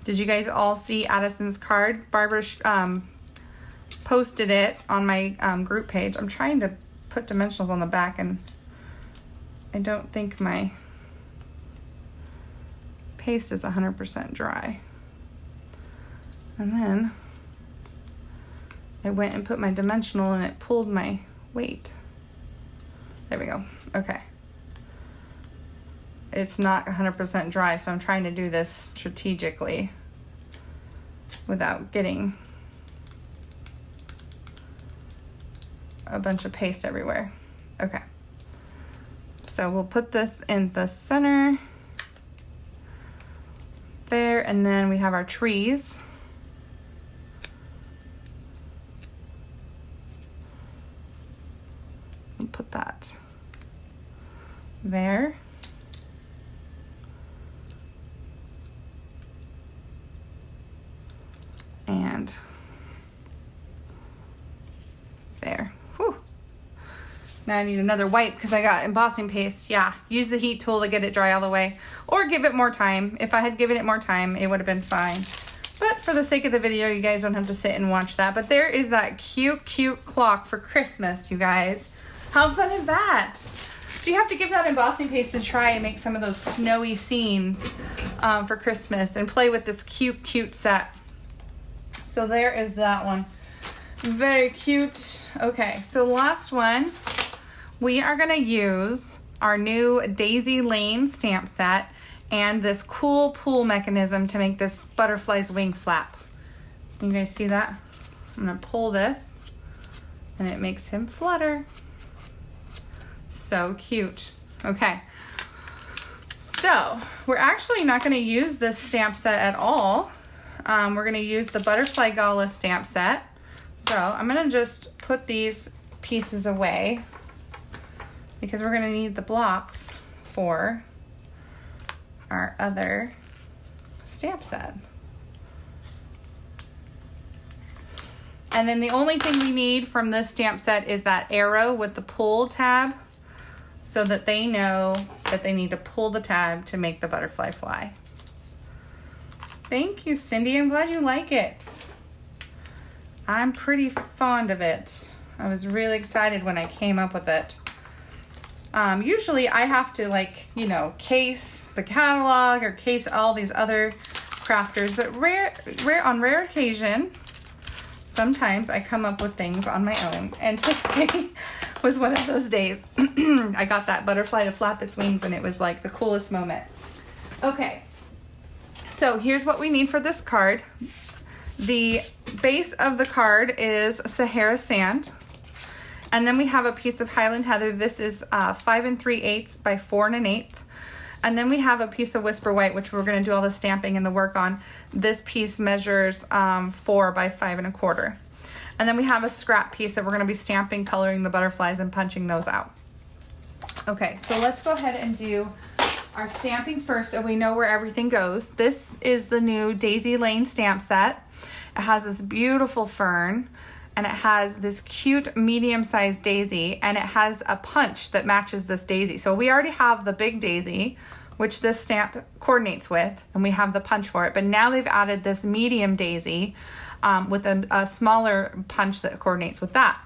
Did you guys all see Addison's card? Barbara posted it on my group page. I'm trying to put dimensionals on the back, and I don't think my paste is 100% dry. And then I went and put my dimensional, and it pulled my weight. There we go. Okay. It's not 100% dry, so I'm trying to do this strategically without getting a bunch of paste everywhere. Okay. So we'll put this in the center there, and then we have our trees. We'll put that there. And there. Whew. Now I need another wipe because I got embossing paste. Yeah, use the heat tool to get it dry all the way, or give it more time. If I had given it more time, it would have been fine. But for the sake of the video, you guys don't have to sit and watch that. But there is that cute, cute clock for Christmas, you guys. How fun is that? So you have to give that embossing paste a try and make some of those snowy scenes for Christmas and play with this cute, cute set. So there is that one. Very cute. Okay, so last one. We are gonna use our new Daisy Lane stamp set and this cool pull mechanism to make this butterfly's wing flap. You guys see that? I'm gonna pull this and it makes him flutter. So cute. Okay. So we're actually not gonna use this stamp set at all. We're gonna use the Butterfly Gala stamp set. So I'm gonna just put these pieces away because we're gonna need the blocks for our other stamp set. And then the only thing we need from this stamp set is that arrow with the pull tab so that they know that they need to pull the tab to make the butterfly fly. Thank you, Cindy. I'm glad you like it. I'm pretty fond of it. I was really excited when I came up with it. Usually I have to, like, you know, case the catalog or case all these other crafters, but on rare occasion, sometimes I come up with things on my own. And today was one of those days. I got that butterfly to flap its wings and it was like the coolest moment. Okay. So here's what we need for this card. The base of the card is Sahara Sand. And then we have a piece of Highland Heather. This is 5 3/8 by 4 1/8. And then we have a piece of Whisper White, which we're going to do all the stamping and the work on. This piece measures 4 by 5 1/4. And then we have a scrap piece that we're going to be stamping, coloring the butterflies, and punching those out. Okay, so let's go ahead and do our stamping first so we know where everything goes. This is the new Daisy Lane stamp set. It has this beautiful fern and it has this cute medium-sized daisy and it has a punch that matches this daisy. So we already have the big daisy, which this stamp coordinates with, and we have the punch for it, but now they've added this medium daisy with a smaller punch that coordinates with that.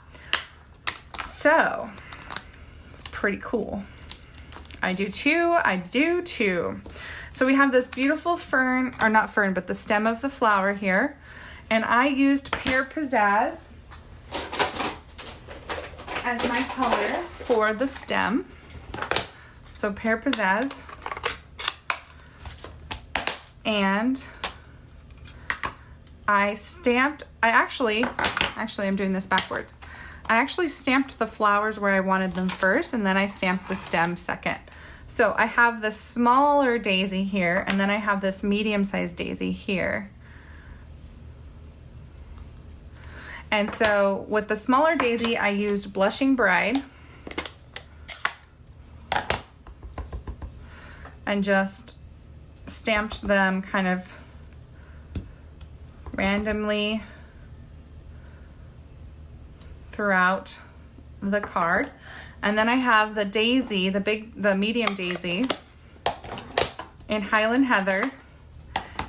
So it's pretty cool. I do too. So we have this beautiful fern, or not fern, but the stem of the flower here. And I used Pear Pizzazz as my color for the stem. So Pear Pizzazz. And I'm doing this backwards. I actually stamped the flowers where I wanted them first, and then I stamped the stem second. So I have this smaller daisy here, and then I have this medium-sized daisy here. And so with the smaller daisy, I used Blushing Bride and just stamped them kind of randomly throughout the card. And then I have the daisy, the medium daisy in Highland Heather.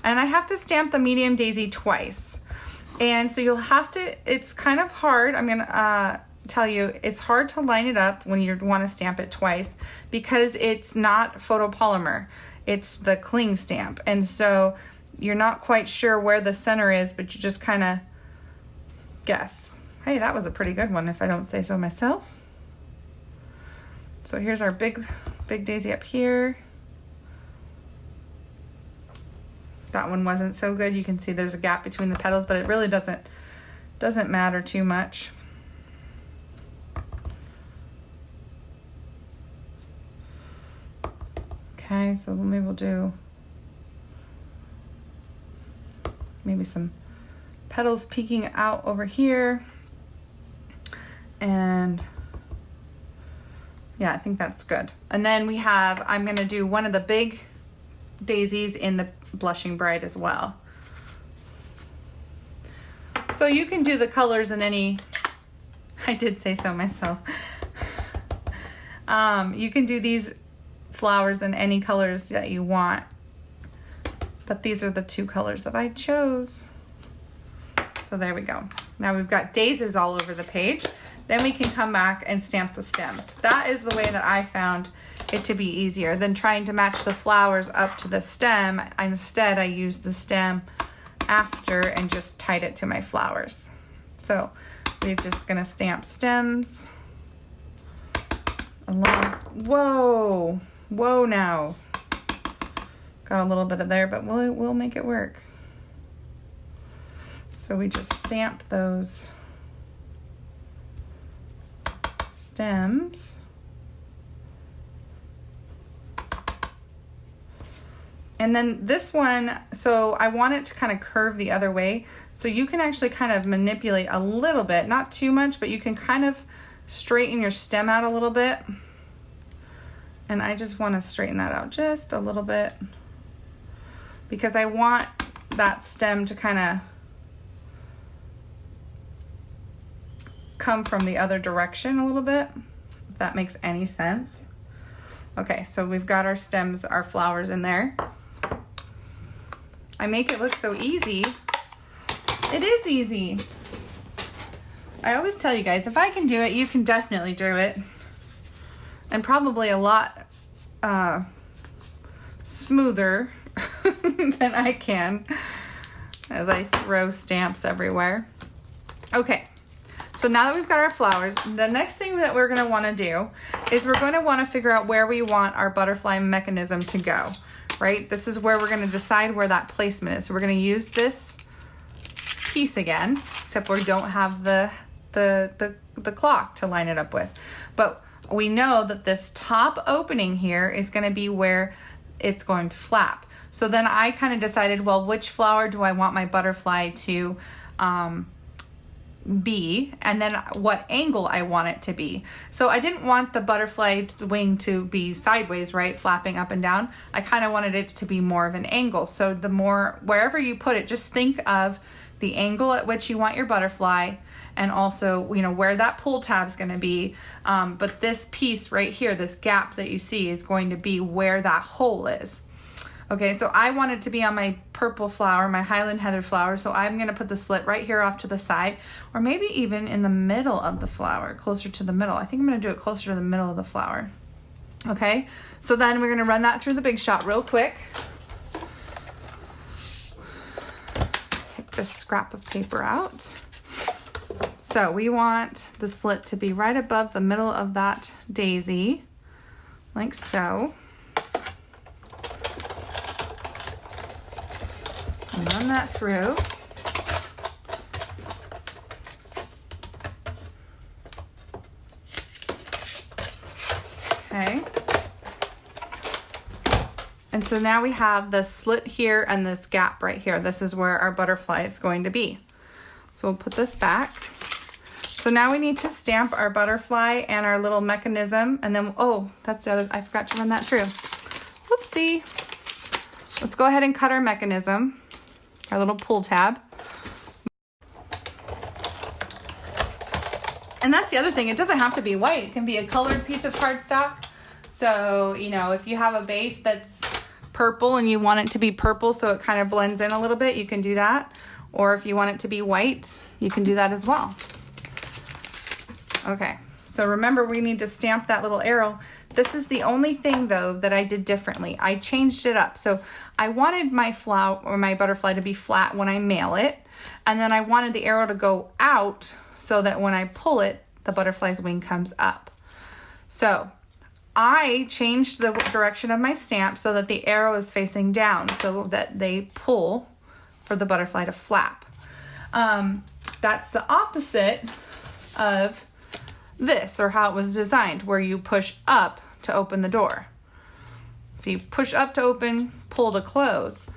And I have to stamp the medium daisy twice. And so you'll have to, it's kind of hard, I'm gonna tell you, it's hard to line it up when you wanna stamp it twice because it's not photopolymer, it's the cling stamp. And so you're not quite sure where the center is, but you just kinda guess. Hey, that was a pretty good one if I don't say so myself. So here's our big daisy up here. That one wasn't so good. You can see there's a gap between the petals, but it really doesn't matter too much. Okay, so maybe we'll do maybe some petals peeking out over here. And yeah, I think that's good. And then we have, I'm gonna do one of the big daisies in the Blushing Bride as well. So you can do the colors in any, I did say so myself. You can do these flowers in any colors that you want, but these are the two colors that I chose. So there we go. Now we've got daisies all over the page. Then we can come back and stamp the stems. That is the way that I found it to be easier than trying to match the flowers up to the stem. Instead, I used the stem after and just tied it to my flowers. So we're just gonna stamp stems along. Whoa, whoa now. Got a little bit of there, but we'll make it work. So we just stamp those stems. And then this one, so I want it to kind of curve the other way. So you can actually kind of manipulate a little bit, not too much, but you can kind of straighten your stem out a little bit. And I just want to straighten that out just a little bit because I want that stem to kind of come from the other direction a little bit, if that makes any sense. Okay, so we've got our stems, our flowers in there. I make it look so easy. It is easy. I always tell you guys, if I can do it, you can definitely do it. And probably a lot smoother than I can as I throw stamps everywhere. Okay. So now that we've got our flowers, the next thing that we're gonna wanna do is we're gonna wanna figure out where we want our butterfly mechanism to go, right? This is where we're gonna decide where that placement is. So we're gonna use this piece again, except we don't have the clock to line it up with. But we know that this top opening here is gonna be where it's going to flap. So then I kind of decided, well, which flower do I want my butterfly to be, and then what angle I want it to be. So I didn't want the butterfly wing to be sideways, right, flapping up and down. I kind of wanted it to be more of an angle. So the more, wherever you put it, just think of the angle at which you want your butterfly, and also, you know, where that pull tab is going to be. But this piece right here, this gap that you see, is going to be where that hole is. Okay, so I want it to be on my purple flower, my Highland Heather flower, so I'm gonna put the slit right here off to the side, or maybe even in the middle of the flower, closer to the middle. I think I'm gonna do it closer to the middle of the flower. Okay, so then we're gonna run that through the Big Shot real quick. Take this scrap of paper out. So we want the slit to be right above the middle of that daisy, like so. Run that through. Okay. And so now we have the slit here and this gap right here. This is where our butterfly is going to be. So we'll put this back. So now we need to stamp our butterfly and our little mechanism, and then, oh, that's the other, I forgot to run that through. Whoopsie. Let's go ahead and cut our mechanism. Our little pull tab. And that's the other thing, it doesn't have to be white. It can be a colored piece of cardstock. So, you know, if you have a base that's purple and you want it to be purple so it kind of blends in a little bit, you can do that. Or if you want it to be white, you can do that as well. Okay, so remember we need to stamp that little arrow. This is the only thing though that I did differently. I changed it up. So I wanted my flower or my butterfly to be flat when I mail it. And then I wanted the arrow to go out so that when I pull it, the butterfly's wing comes up. So I changed the direction of my stamp so that the arrow is facing down so that they pull for the butterfly to flap. That's the opposite of this, or how it was designed, where you push up to open the door. So you push up to open, pull to close.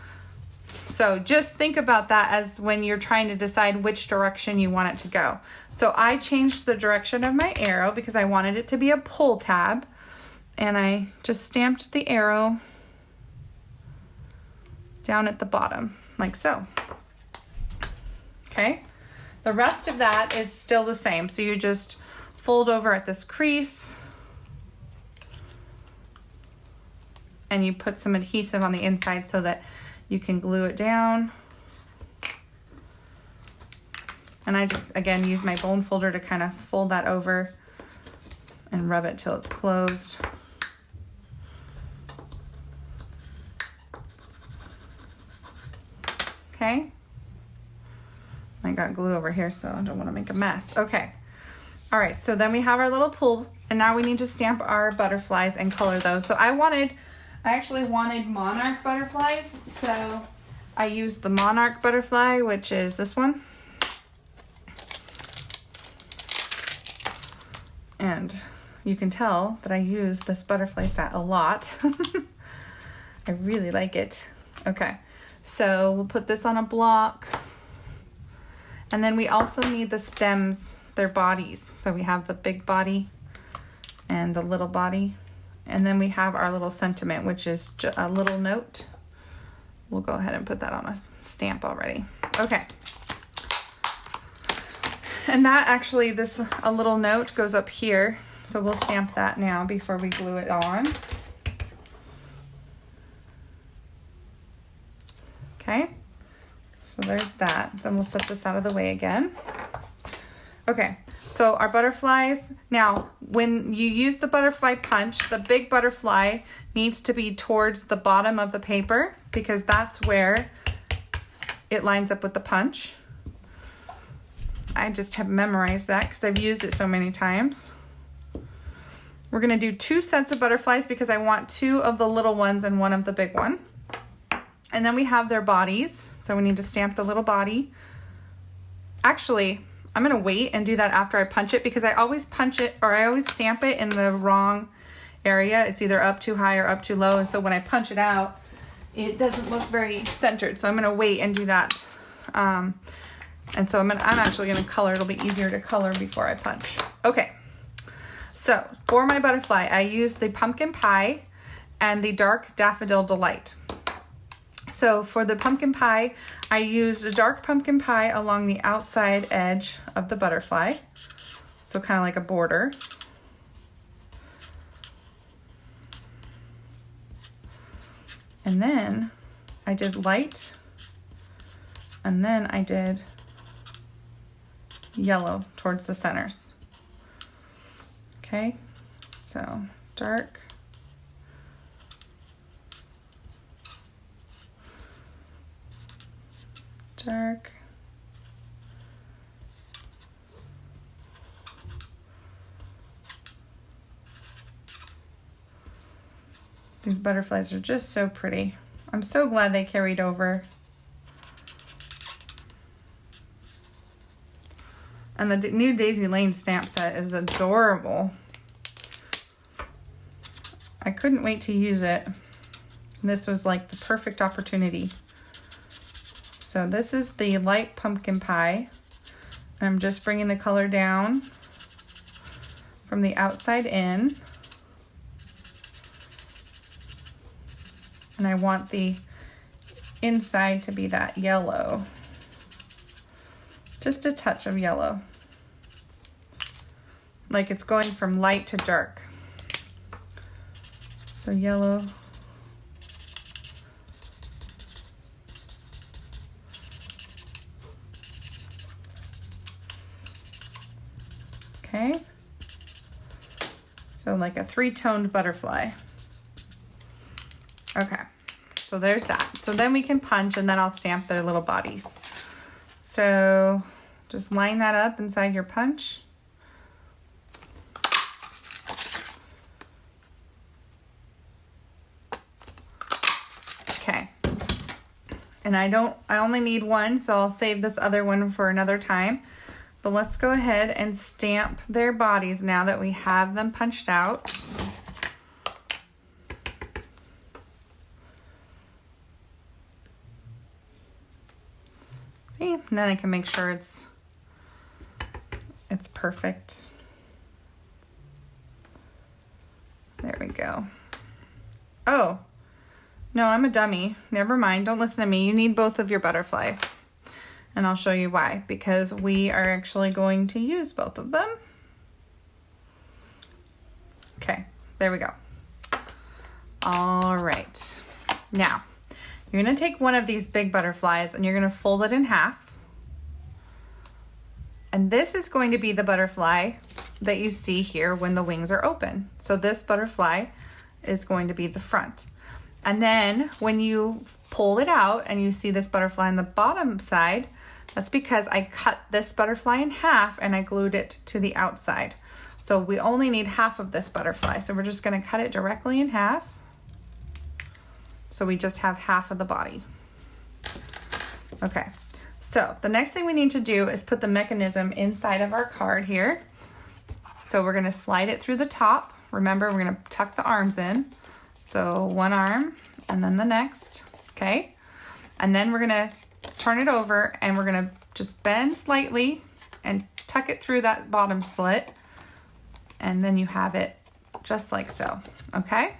So just think about that as when you're trying to decide which direction you want it to go. So I changed the direction of my arrow because I wanted it to be a pull tab. And I just stamped the arrow down at the bottom, like so. Okay, the rest of that is still the same. So you just fold over at this crease and you put some adhesive on the inside so that you can glue it down. And I just, again, use my bone folder to kind of fold that over and rub it till it's closed. Okay. I got glue over here, so I don't want to make a mess. Okay. All right, so then we have our little pull, and now we need to stamp our butterflies and color those. So I actually wanted monarch butterflies, so I used the monarch butterfly, which is this one. And you can tell that I use this butterfly set a lot. I really like it. Okay, so we'll put this on a block. And then we also need the stems, their bodies. So we have the big body and the little body. And then we have our little sentiment, which is a little note. We'll go ahead and put that on a stamp already. Okay. And that actually, a little note goes up here. So we'll stamp that now before we glue it on. Okay. So there's that. Then we'll set this out of the way again. Okay, so our butterflies. Now, when you use the butterfly punch, the big butterfly needs to be towards the bottom of the paper because that's where it lines up with the punch. I just have memorized that because I've used it so many times. We're gonna do 2 sets of butterflies because I want 2 of the little ones and 1 of the big one. And then we have their bodies. So we need to stamp the little body. Actually, I'm gonna wait and do that after I punch it because I always punch it, or I always stamp it in the wrong area. It's either up too high or up too low. And so when I punch it out, it doesn't look very centered. So I'm gonna wait and do that. And so I'm actually gonna color. It'll be easier to color before I punch. Okay, so for my butterfly, I use the pumpkin pie and the dark daffodil delight. So for the pumpkin pie, I used a dark pumpkin pie along the outside edge of the butterfly. So kind of like a border. And then I did light, and then I did yellow towards the centers. Okay, so dark. Dark. These butterflies are just so pretty. I'm so glad they carried over. And the new Daisy Lane stamp set is adorable. I couldn't wait to use it. This was like the perfect opportunity. So this is the light pumpkin pie. I'm just bringing the color down from the outside in. And I want the inside to be that yellow. Just a touch of yellow. Like it's going from light to dark. So yellow. Okay, so like a 3-toned butterfly. Okay, so there's that. So then we can punch and then I'll stamp their little bodies. So just line that up inside your punch. Okay, and I only need 1, so I'll save this other one for another time. But let's go ahead and stamp their bodies now that we have them punched out. and then I can make sure it's perfect. There we go. Oh, no, I'm a dummy. Never mind. Don't listen to me. You need both of your butterflies. And I'll show you why. Because we are actually going to use both of them. Okay, there we go. All right. Now, you're going to take one of these big butterflies and you're going to fold it in half. And this is going to be the butterfly that you see here when the wings are open. So this butterfly is going to be the front. And then when you pull it out and you see this butterfly on the bottom side, that's because I cut this butterfly in half and I glued it to the outside. So we only need half of this butterfly. So we're just going to cut it directly in half. So we just have half of the body. Okay, so the next thing we need to do is put the mechanism inside of our card here. So we're going to slide it through the top. Remember, we're going to tuck the arms in. So one arm and then the next, okay? And then we're gonna turn it over and we're gonna just bend slightly and tuck it through that bottom slit. And then you have it just like so, okay?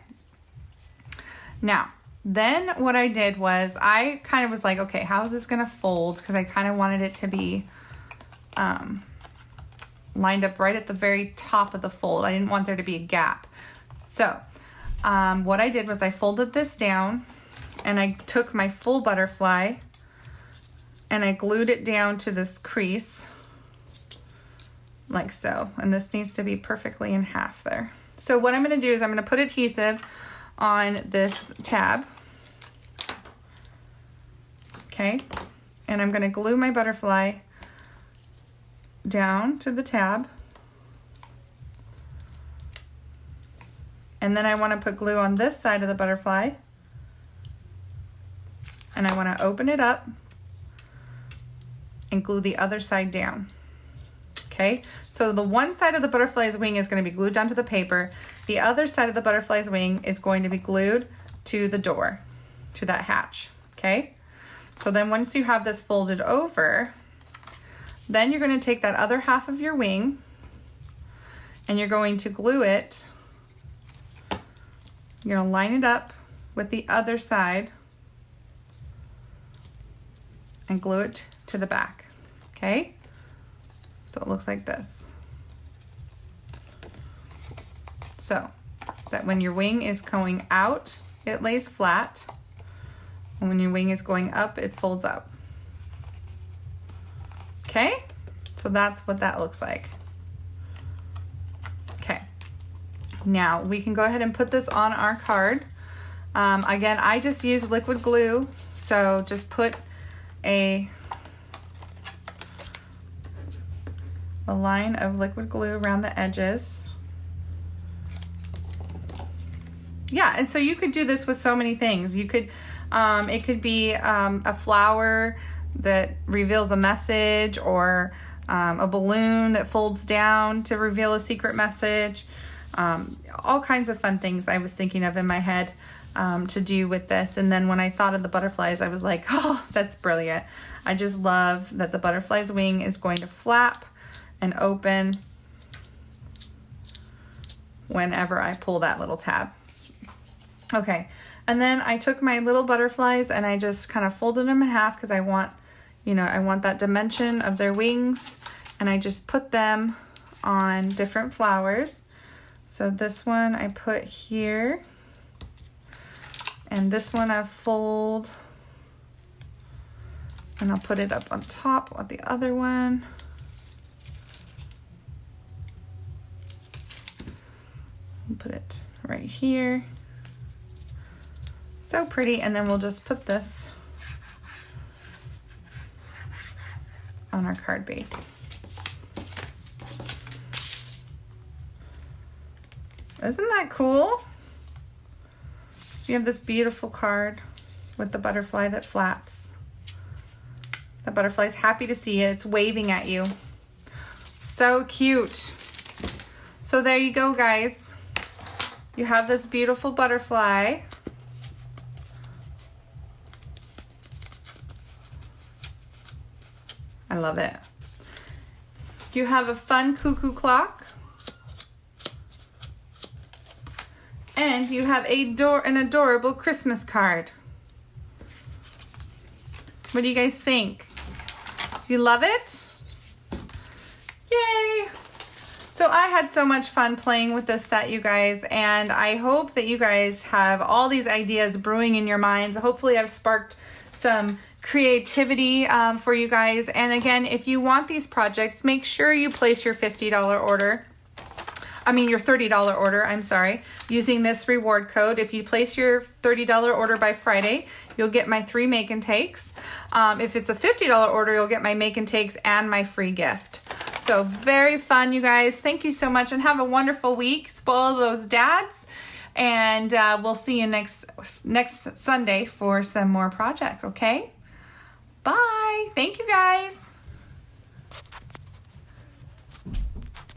Now, then what I did was I kind of was like, okay, how is this gonna fold? Because I kind of wanted it to be lined up right at the very top of the fold. I didn't want there to be a gap. So, what I did was I folded this down and I took my full butterfly and I glued it down to this crease like so. And this needs to be perfectly in half there. So what I'm going to do is I'm going to put adhesive on this tab. Okay. And I'm going to glue my butterfly down to the tab. And then I want to put glue on this side of the butterfly. And I want to open it up and glue the other side down. Okay, so the one side of the butterfly's wing is going to be glued down to the paper. The other side of the butterfly's wing is going to be glued to the door, to that hatch. Okay, so then once you have this folded over, then you're going to take that other half of your wing and you're going to glue it. You're going to line it up with the other side and glue it to the back, okay? So it looks like this. So that when your wing is going out, it lays flat. And when your wing is going up, it folds up. Okay? So that's what that looks like. Okay. Now we can go ahead and put this on our card. Again, I just use liquid glue, so just put a line of liquid glue around the edges. Yeah, and so you could do this with so many things. You could, it could be a flower that reveals a message, or a balloon that folds down to reveal a secret message. All kinds of fun things I was thinking of in my head to do with this. And then when I thought of the butterflies, I was like, oh, that's brilliant. I just love that the butterfly's wing is going to flap and open whenever I pull that little tab. Okay, and then I took my little butterflies and I just kind of folded them in half because I want, you know, I want that dimension of their wings, and I just put them on different flowers. So this one I put here, and this one I fold, and I'll put it up on top with the other one. Put it right here. So pretty. And then we'll just put this on our card base. Isn't that cool? So you have this beautiful card with the butterfly that flaps. The butterfly's happy to see you. It's waving at you. So cute. So there you go, guys. You have this beautiful butterfly. I love it. You have a fun cuckoo clock. And you have an adorable Christmas card. What do you guys think? Do you love it? Yay! So I had so much fun playing with this set, you guys, and I hope that you guys have all these ideas brewing in your minds. Hopefully I've sparked some creativity for you guys. And again, if you want these projects, make sure you place your $50 order. Your $30 order, I'm sorry, using this reward code. If you place your $30 order by Friday, you'll get my 3 make and takes. If it's a $50 order, you'll get my make and takes and my free gift. So very fun, you guys. Thank you so much and have a wonderful week. Spoil those dads. And we'll see you next Sunday for some more projects, okay? Bye. Thank you, guys.